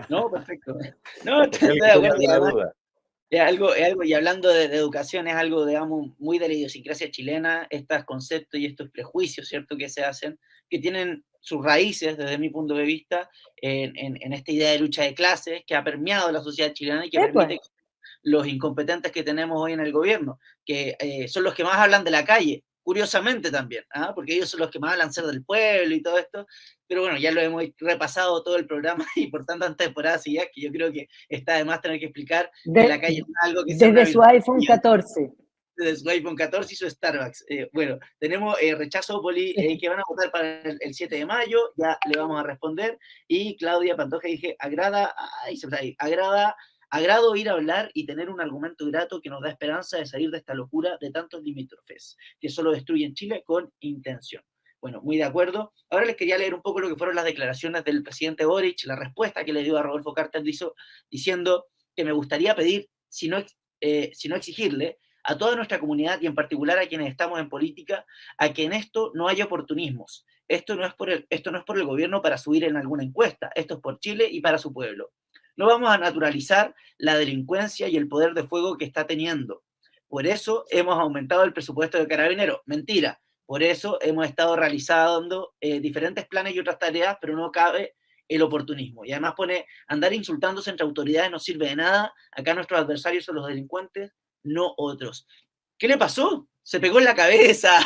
no, perfecto. No, Por si estoy alguien de tenía acuerdo. Y alguna además duda. es algo, y hablando de educación, es algo, digamos, muy de la idiosincrasia chilena, estos conceptos y estos prejuicios, ¿cierto?, que se hacen, que tienen sus raíces, desde mi punto de vista, en esta idea de lucha de clases que ha permeado la sociedad chilena y que Sí, pues. permite que los incompetentes que tenemos hoy en el gobierno, que son los que más hablan de la calle, curiosamente también, ¿ah? Porque ellos son los que más hablan ser del pueblo y todo esto, pero bueno, ya lo hemos repasado todo el programa y por tantas temporadas y ya que yo creo que está de más tener que explicar que la calle no es algo que sea una Desde su virtud iPhone 14. de su iPhone 14 y su Starbucks. Bueno, tenemos Rechazo Poli que van a votar para el 7 de mayo, ya le vamos a responder. Y Claudia Pantoja dije, agrado ir a hablar y tener un argumento grato que nos da esperanza de salir de esta locura de tantos limítrofes que solo destruyen Chile con intención. Bueno, muy de acuerdo. Ahora les quería leer un poco lo que fueron las declaraciones del presidente Boric, la respuesta que le dio a Rodolfo Carter diciendo que me gustaría pedir, si no exigirle, a toda nuestra comunidad y en particular a quienes estamos en política, a que en esto no haya oportunismos. Esto no es por el gobierno para subir en alguna encuesta, esto es por Chile y para su pueblo. No vamos a naturalizar la delincuencia y el poder de fuego que está teniendo. Por eso hemos aumentado el presupuesto de Carabineros. Mentira. Por eso hemos estado realizando diferentes planes y otras tareas, pero no cabe el oportunismo. Y además pone, andar insultándose entre autoridades no sirve de nada. Acá nuestros adversarios son los delincuentes, no otros. ¿Qué le pasó? Se pegó en la cabeza.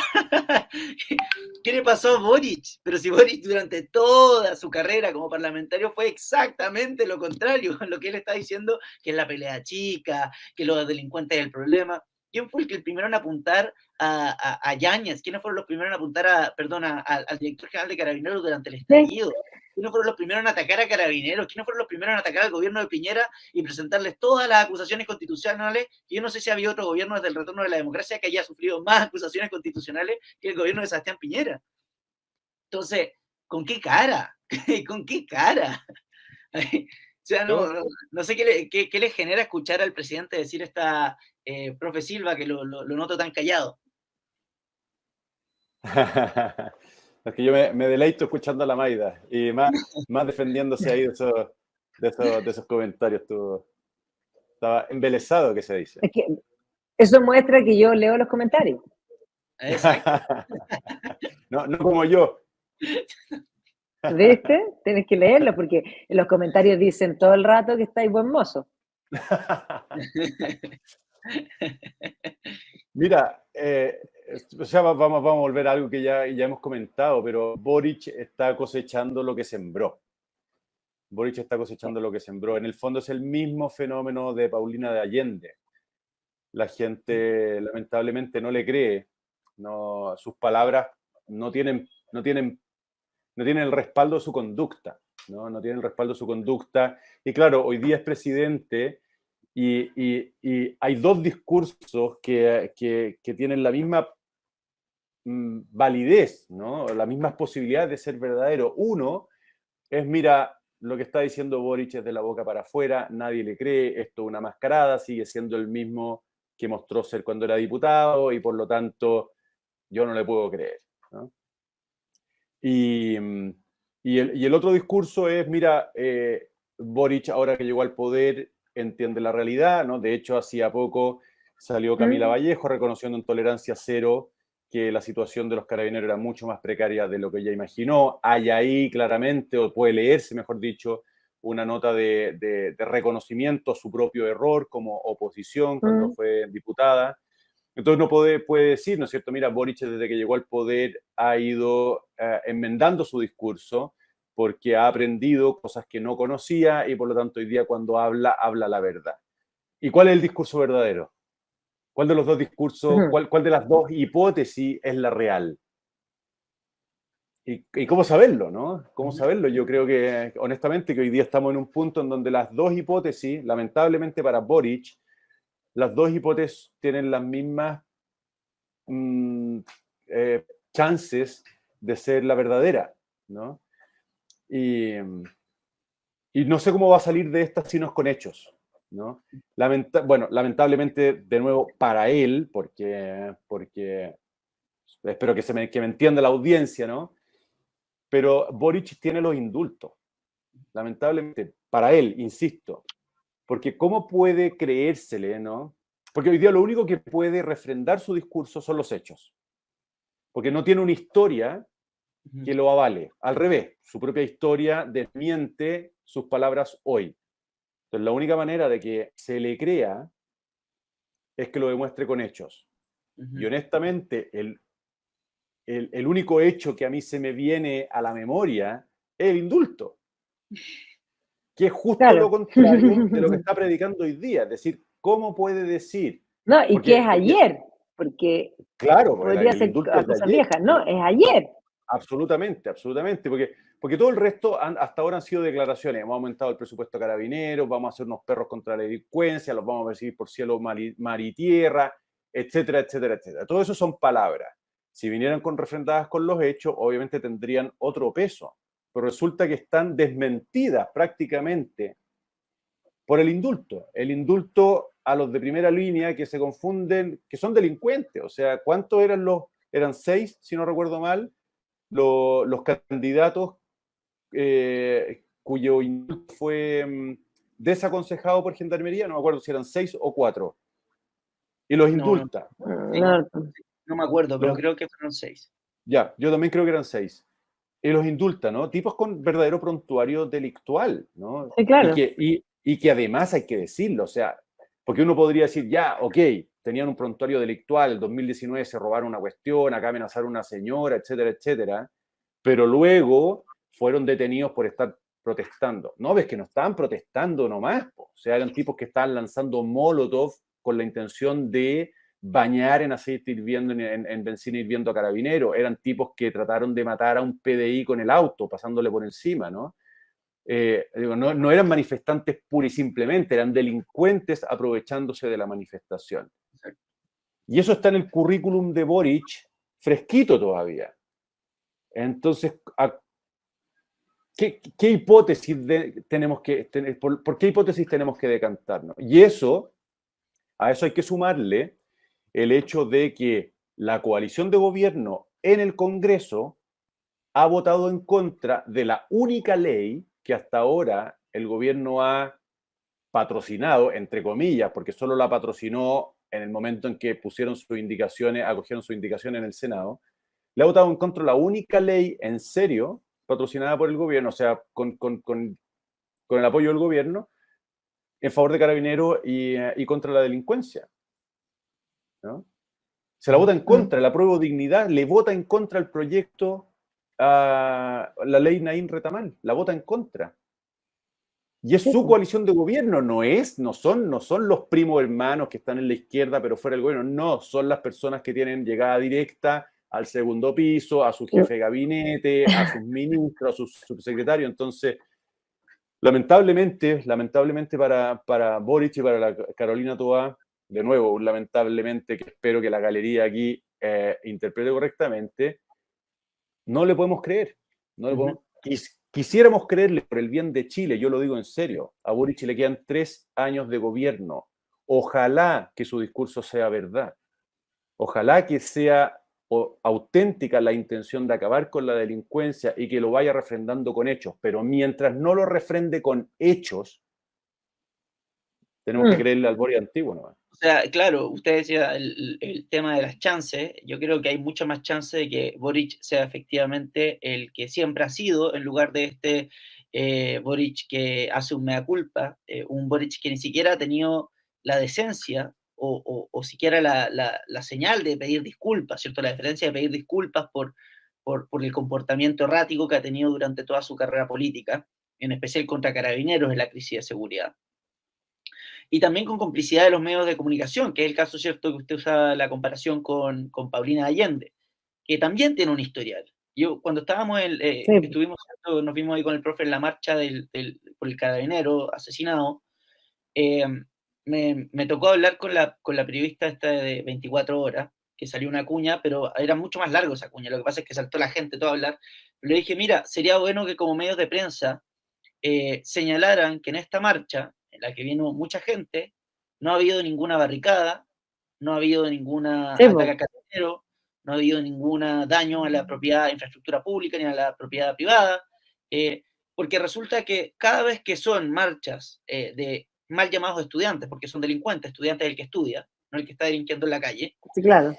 ¿Qué le pasó a Boric? Pero si Boric durante toda su carrera como parlamentario fue exactamente lo contrario, lo que él está diciendo, que es la pelea chica, que los delincuentes es el problema. ¿Quién fue el primero en apuntar a Yáñez? ¿Quiénes fueron los primeros en apuntar al director general de Carabineros durante el Sí. estallido? ¿Quiénes fueron los primeros en atacar a Carabineros? ¿Quiénes fueron los primeros en atacar al gobierno de Piñera y presentarles todas las acusaciones constitucionales? Y yo no sé si había otro gobierno desde el retorno de la democracia que haya sufrido más acusaciones constitucionales que el gobierno de Sebastián Piñera. Entonces, ¿con qué cara? ¿Con qué cara? O sea, no sé qué le genera escuchar al presidente decir esta profe Silva, que lo noto tan callado. Es que yo me deleito escuchando a la Maida y más defendiéndose ahí de esos comentarios. Estaba embelesado, que se dice. Es que eso muestra que yo leo los comentarios. Exacto. No como yo. ¿Viste? Tienes que leerlo porque en los comentarios dicen todo el rato que estáis buen mozo. Mira, o sea, vamos a volver a algo que ya hemos comentado, pero Boric está cosechando lo que sembró. Boric está cosechando lo que sembró. En el fondo es el mismo fenómeno de Paulina de Allende. La gente lamentablemente no le cree, no, sus palabras no tienen el respaldo de su conducta, no tienen el respaldo de su conducta. Y claro, hoy día es presidente y hay dos discursos que tienen la misma validez, ¿no? Las mismas posibilidades de ser verdadero. Uno es, mira, lo que está diciendo Boric es de la boca para afuera, nadie le cree, esto es una mascarada, sigue siendo el mismo que mostró ser cuando era diputado y por lo tanto yo no le puedo creer, ¿no? Y el otro discurso es, mira, Boric ahora que llegó al poder entiende la realidad, ¿no? De hecho, hacía poco salió Camila ¿Mm? Vallejo reconociendo en tolerancia cero que la situación de los carabineros era mucho más precaria de lo que ella imaginó. Hay ahí claramente, o puede leerse, mejor dicho, una nota de reconocimiento a su propio error como oposición cuando ¿Mm? fue diputada. Entonces no puede decir, ¿no es cierto? Mira, Boric desde que llegó al poder ha ido enmendando su discurso porque ha aprendido cosas que no conocía y por lo tanto hoy día cuando habla la verdad. ¿Y cuál es el discurso verdadero? ¿Cuál de los dos discursos, Ujú. cuál de las dos hipótesis es la real? Y cómo saberlo, ¿no? ¿Cómo saberlo? Yo creo que, honestamente, que hoy día estamos en un punto en donde las dos hipótesis, lamentablemente para Boric, las dos hipótesis tienen las mismas mm, chances de ser la verdadera, ¿no? Y, y no sé cómo va a salir de esta si no es con hechos, ¿no? Bueno, lamentablemente, de nuevo, para él, porque espero que me entienda la audiencia, ¿no? Pero Boric tiene los indultos, lamentablemente, para él, insisto, porque ¿cómo puede creérsele, ¿no? Porque hoy día lo único que puede refrendar su discurso son los hechos, porque no tiene una historia que lo avale. Al revés, su propia historia desmiente sus palabras hoy. Entonces, la única manera de que se le crea es que lo demuestre con hechos. Y honestamente, el único hecho que a mí se me viene a la memoria es el indulto, que es justo lo Claro. contrario de lo que está predicando hoy día. Es decir, ¿cómo puede decir? No, y que es Porque ayer, porque claro, porque podría el ser indulto a es de cosas ayer, viejas. No, ¿no? es ayer. Absolutamente, absolutamente, porque todo el resto hasta ahora han sido declaraciones. Hemos aumentado el presupuesto a carabineros, vamos a hacer unos perros contra la delincuencia, los vamos a perseguir por cielo, mar y tierra, etcétera, etcétera, etcétera. Todo eso son palabras. Si vinieran refrendadas con los hechos, obviamente tendrían otro peso, pero resulta que están desmentidas prácticamente por el indulto. El indulto a los de primera línea que se confunden, que son delincuentes. O sea, ¿cuántos eran los? Eran 6, si no recuerdo mal, los candidatos cuyo indulto fue desaconsejado por Gendarmería, no me acuerdo si eran 6 o 4, y los No, no, indulta, ¿no? No, no me acuerdo, pero Los, creo que fueron 6. ya, yo también creo que eran 6. Y los indulta, ¿no? Tipos con verdadero prontuario delictual, ¿no? sí, Y claro. que, y que además hay que decirlo, o sea, porque uno podría decir, ya, ok, tenían un prontuario delictual, el 2019 se robaron una cuestión, acá amenazaron a una señora, etcétera, etcétera, pero luego fueron detenidos por estar protestando. No, ves que no estaban protestando nomás, po. O sea, eran tipos que estaban lanzando molotov con la intención de bañar en aceite hirviendo, en benzina hirviendo a carabineros. Eran tipos que trataron de matar a un PDI con el auto, pasándole por encima, ¿no? No eran manifestantes pura y simplemente, eran delincuentes aprovechándose de la manifestación. Y eso está en el currículum de Boric, fresquito todavía. Entonces, ¿qué hipótesis tenemos que tener? ¿Por qué hipótesis tenemos que decantarnos? Y a eso hay que sumarle el hecho de que la coalición de gobierno en el Congreso ha votado en contra de la única ley que hasta ahora el gobierno ha patrocinado, entre comillas, porque solo la patrocinó en el momento en que pusieron sus indicaciones, acogieron sus indicaciones en el Senado. Le ha votado en contra la única ley en serio patrocinada por el gobierno, o sea, con el apoyo del gobierno, en favor de Carabineros y contra la delincuencia, ¿no? Se la vota en contra, la apruebo dignidad, le vota en contra el proyecto a la ley Naín Retamal, la vota en contra. Y es Sí, su pues. coalición de gobierno, no son los primos hermanos que están en la izquierda pero fuera del gobierno, no, son las personas que tienen llegada directa al segundo piso, a su jefe de gabinete, a sus ministros, a sus subsecretarios. Entonces, lamentablemente para Boric y para la Carolina Toá, de nuevo, lamentablemente, que espero que la galería aquí interprete correctamente, no le podemos creer. No le podemos, quisiéramos creerle por el bien de Chile, yo lo digo en serio, a Boric le quedan 3 años de gobierno. Ojalá que su discurso sea verdad. Ojalá que sea auténtica la intención de acabar con la delincuencia y que lo vaya refrendando con hechos, pero mientras no lo refrende con hechos, tenemos que creerle al Boric antiguo, ¿no? O sea, claro, usted decía el tema de las chances. Yo creo que hay mucha más chance de que Boric sea efectivamente el que siempre ha sido, en lugar de este Boric que hace un mea culpa, un Boric que ni siquiera ha tenido la decencia o siquiera la señal de pedir disculpas, ¿cierto? La diferencia de pedir disculpas por el comportamiento errático que ha tenido durante toda su carrera política, en especial contra Carabineros en la crisis de seguridad. Y también con complicidad de los medios de comunicación, que es el caso, ¿cierto?, que usted usa la comparación con Paulina Allende, que también tiene un historial. Yo, cuando estábamos, Sí, estuvimos, ¿cierto?, nos vimos ahí con el profe en la marcha por el carabinero asesinado, me tocó hablar con la periodista esta de 24 horas, que salió una cuña, pero era mucho más largo esa cuña, lo que pasa es que saltó la gente todo a hablar. Le dije, mira, sería bueno que como medios de prensa señalaran que en esta marcha, en la que vino mucha gente, no ha habido ninguna barricada, no ha habido ningún sí, ataque a carabinero, no ha habido ningún daño a la propiedad, infraestructura pública ni a la propiedad privada, porque resulta que cada vez que son marchas de mal llamados estudiantes, porque son delincuentes, estudiantes es el que estudia, no el que está delinquiendo en la calle, sí, claro.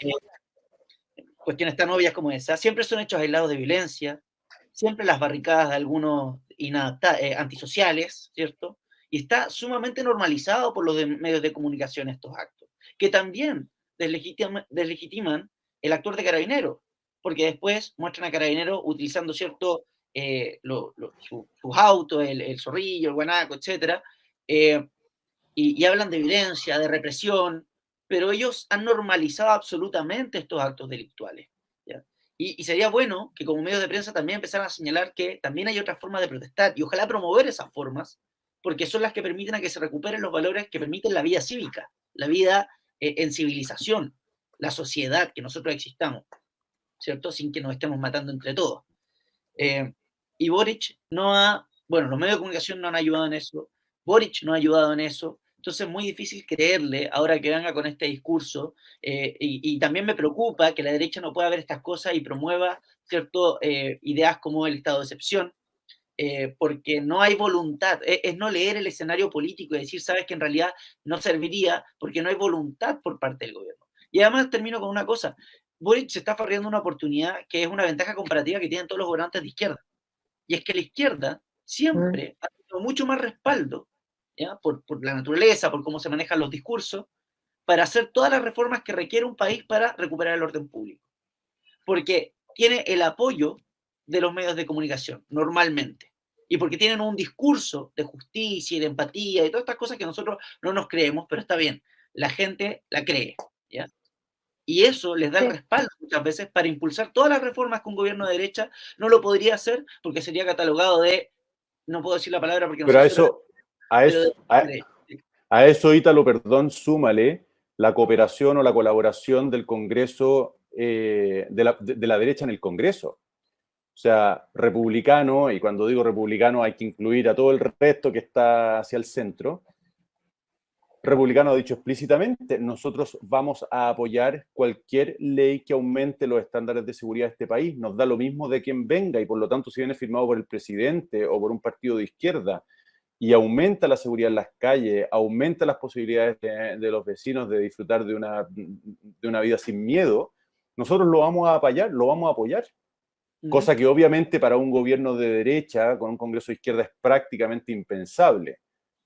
cuestiones tan obvias como esa, siempre son hechos aislados de violencia, siempre las barricadas de algunos antisociales, ¿cierto? Y está sumamente normalizado por los medios de comunicación estos actos, que también deslegitiman el actor de carabinero, porque después muestran a carabinero utilizando, ¿cierto?, sus autos, el zorrillo, el guanaco, etc., y hablan de violencia, de represión, pero ellos han normalizado absolutamente estos actos delictuales. ¿Ya? Y sería bueno que como medios de prensa también empezaran a señalar que también hay otras formas de protestar y ojalá promover esas formas, porque son las que permiten a que se recuperen los valores que permiten la vida cívica, la vida en civilización, la sociedad, que nosotros existamos, ¿cierto? Sin que nos estemos matando entre todos. Y Boric no ha, bueno, los medios de comunicación no han ayudado en eso, Boric no ha ayudado en eso, entonces es muy difícil creerle ahora que venga con este discurso, y también me preocupa que la derecha no pueda ver estas cosas y promueva, ¿cierto?, ideas como el estado de excepción, porque no hay voluntad, es no leer el escenario político y decir, sabes que en realidad no serviría porque no hay voluntad por parte del gobierno. Y además termino con una cosa, Boric se está farreando una oportunidad que es una ventaja comparativa que tienen todos los gobernantes de izquierda, y es que la izquierda Mm. siempre ha tenido mucho más respaldo, ¿ya?, por la naturaleza, por cómo se manejan los discursos, para hacer todas las reformas que requiere un país para recuperar el orden público. Porque tiene el apoyo de los medios de comunicación, normalmente. Y porque tienen un discurso de justicia y de empatía y todas estas cosas que nosotros no nos creemos, pero está bien, la gente la cree, ¿ya? Y eso les da el Sí. respaldo muchas veces para impulsar todas las reformas que un gobierno de derecha no lo podría hacer porque sería catalogado de, no puedo decir la palabra porque no Pero sé a si eso, a pero eso, a eso, Ítalo, perdón, súmale la cooperación o la colaboración del Congreso, de la derecha en el Congreso. O sea, republicano, y cuando digo republicano hay que incluir a todo el resto que está hacia el centro. Republicano ha dicho explícitamente, nosotros vamos a apoyar cualquier ley que aumente los estándares de seguridad de este país. Nos da lo mismo de quien venga y por lo tanto si viene firmado por el presidente o por un partido de izquierda y aumenta la seguridad en las calles, aumenta las posibilidades de los vecinos de disfrutar de una vida sin miedo, nosotros lo vamos a apoyar, lo vamos a apoyar. Cosa que obviamente para un gobierno de derecha, con un Congreso de izquierda, es prácticamente impensable.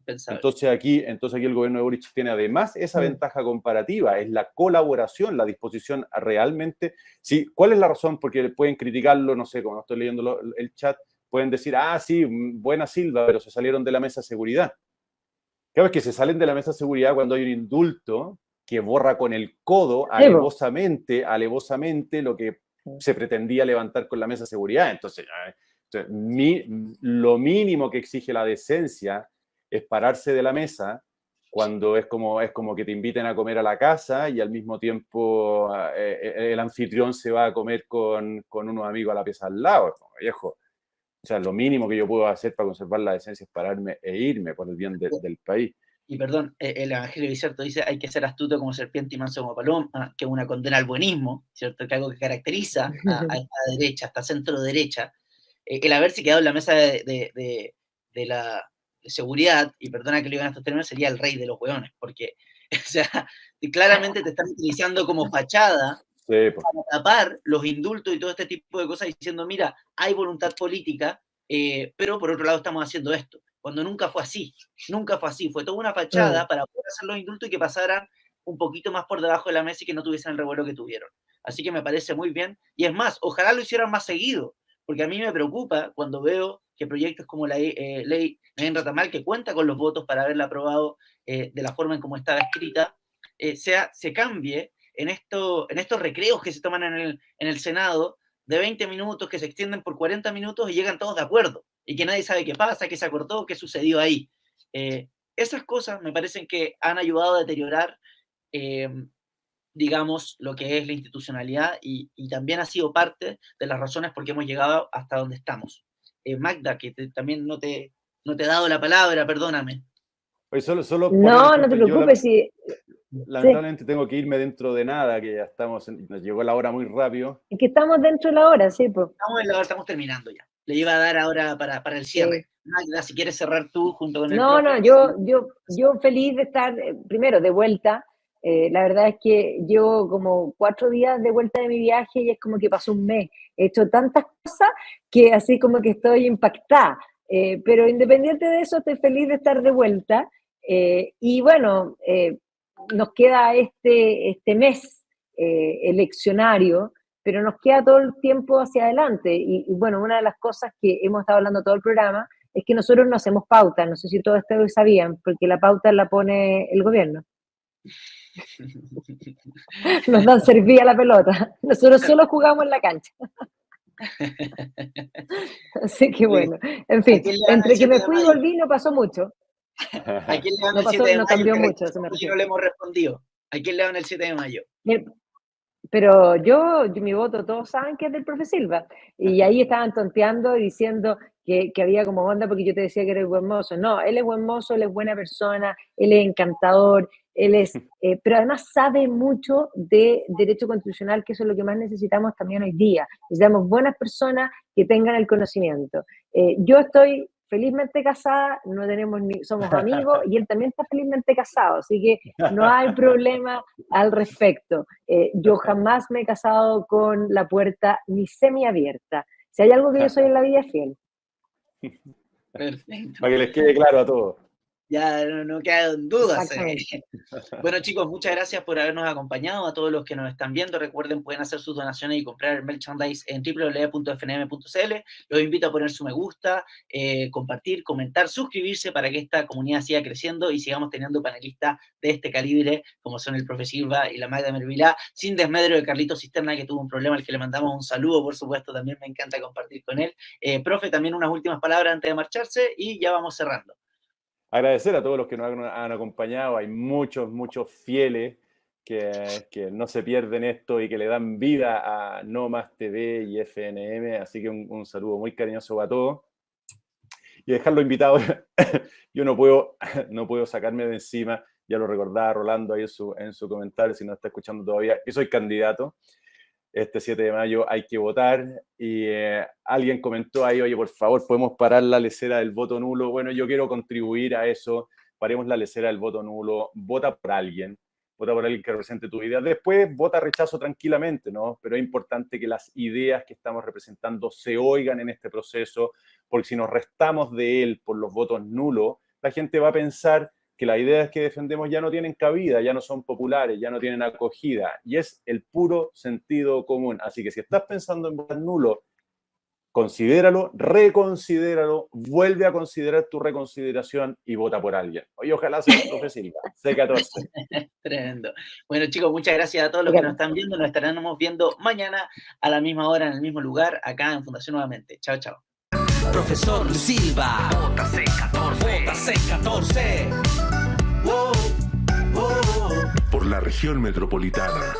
Entonces aquí el gobierno de Boric tiene además esa ventaja comparativa, es la colaboración, la disposición a realmente... Sí, ¿cuál es la razón? Porque pueden criticarlo, no sé, como estoy leyendo el chat, pueden decir, ah, sí, buena Silva, pero se salieron de la mesa de seguridad. Claro, es que se salen de la mesa de seguridad cuando hay un indulto que borra con el codo alevosamente lo que se pretendía levantar con la mesa de seguridad. Entonces lo mínimo que exige la decencia es pararse de la mesa cuando es como que te inviten a comer a la casa y al mismo tiempo el anfitrión se va a comer con unos amigos a la pieza al lado. Es como, viejo, o sea, lo mínimo que yo puedo hacer para conservar la decencia es pararme e irme por el bien del país. Y perdón, el Evangelio Dicerto dice, hay que ser astuto como serpiente y manso como paloma, que es una condena al buenismo, ¿cierto? Que algo que caracteriza a esta derecha, esta centro derecha. El haberse quedado en la mesa de la de seguridad, y perdona que lo diga en estos términos, sería el rey de los hueones, porque, o sea, claramente te están utilizando como fachada Sí, pues. para tapar los indultos y todo este tipo de cosas, diciendo, mira, hay voluntad política, pero por otro lado estamos haciendo esto, cuando nunca fue así, fue toda una fachada para poder hacer los indultos y que pasaran un poquito más por debajo de la mesa y que no tuviesen el revuelo que tuvieron. Así que me parece muy bien, y es más, ojalá lo hicieran más seguido, porque a mí me preocupa cuando veo que proyectos como la ley Nadine Ratamal, que cuenta con los votos para haberla aprobado de la forma en como estaba escrita, se cambie en estos recreos que se toman en el Senado de 20 minutos que se extienden por 40 minutos y llegan todos de acuerdo y que nadie sabe qué pasa, qué se acordó, qué sucedió ahí. Esas cosas me parecen que han ayudado a deteriorar, digamos, lo que es la institucionalidad y también ha sido parte de las razones por qué hemos llegado hasta donde estamos. Magda, que también no te he dado la palabra, perdóname. Oye, solo no, no te preocupes. Sí. Lamentablemente tengo que irme dentro de nada, que ya nos llegó la hora muy rápido. Es que estamos dentro de la hora, sí, pues. Estamos terminando ya. Le iba a dar ahora para el cierre. Sí. Magda, si quieres cerrar tú junto con el profe. Yo feliz de estar, primero, de vuelta. La verdad es que llevo como 4 días de vuelta de mi viaje y es como que pasó un mes. He hecho tantas cosas que así como que estoy impactada. Pero independiente de eso, estoy feliz de estar de vuelta. Y bueno, nos queda este mes eleccionario, pero nos queda todo el tiempo hacia adelante. Y bueno, una de las cosas que hemos estado hablando todo el programa es que nosotros no hacemos pauta. No sé si todos ustedes sabían, porque la pauta la pone el gobierno. Nos dan servida la pelota. Nosotros solo jugamos en la cancha. Así que bueno, en fin, entre que me fui y volví no pasó mucho. ¿A quién le dan el 7 de mayo? No cambió mucho. No le hemos respondido. ¿A quién le dan el 7 de mayo? Pero mi voto, todos saben que es del profe Silva. Y ahí estaban tonteando y diciendo que había como onda porque yo te decía que eres buen mozo. No, él es buen mozo, él es buena persona, él es encantador, él es... pero además sabe mucho de derecho constitucional, que eso es lo que más necesitamos también hoy día. Necesitamos buenas personas que tengan el conocimiento. Yo estoy felizmente casada, no tenemos somos amigos y él también está felizmente casado, así que no hay problema al respecto. Yo jamás me he casado con la puerta ni semiabierta. Si hay algo que yo soy en la vida, es fiel. Perfecto. Para que les quede claro a todos. Ya no quedan dudas. Bueno, chicos, muchas gracias por habernos acompañado. A todos los que nos están viendo, recuerden, pueden hacer sus donaciones y comprar el merchandise en www.fnm.cl. Los invito a poner su me gusta, compartir, comentar, suscribirse para que esta comunidad siga creciendo y sigamos teniendo panelistas de este calibre, como son el profe Silva y la Magda Mervilá, sin desmedro de Carlito Cisterna, que tuvo un problema al que le mandamos un saludo, por supuesto, también me encanta compartir con él. Profe, también unas últimas palabras antes de marcharse y ya vamos cerrando. Agradecer a todos los que nos han acompañado. Hay muchos fieles que no se pierden esto y que le dan vida a No Más TV y FNM. Así que un saludo muy cariñoso a todos. Y dejarlo invitado. Yo no puedo sacarme de encima. Ya lo recordaba Rolando ahí en su comentario, si no está escuchando todavía, que soy candidato. Este 7 de mayo hay que votar y alguien comentó ahí, oye, por favor, ¿podemos parar la lesera del voto nulo? Bueno, yo quiero contribuir a eso, paremos la lesera del voto nulo, vota por alguien que represente tu idea. Después vota rechazo tranquilamente, ¿no? Pero es importante que las ideas que estamos representando se oigan en este proceso, porque si nos restamos de él por los votos nulos, la gente va a pensar que las ideas que defendemos ya no tienen cabida, ya no son populares, ya no tienen acogida, y es el puro sentido común. Así que si estás pensando en votar nulo, considéralo, reconsidéralo, vuelve a considerar tu reconsideración y vota por alguien. Oye, ojalá sea el profe Silva, C14. Tremendo. Bueno, chicos, muchas gracias a todos los que nos están viendo. Nos estaremos viendo mañana a la misma hora, en el mismo lugar, acá en Fundación Nuevamente. Chao, chao. Profesor Silva, vota C14. Por la región metropolitana.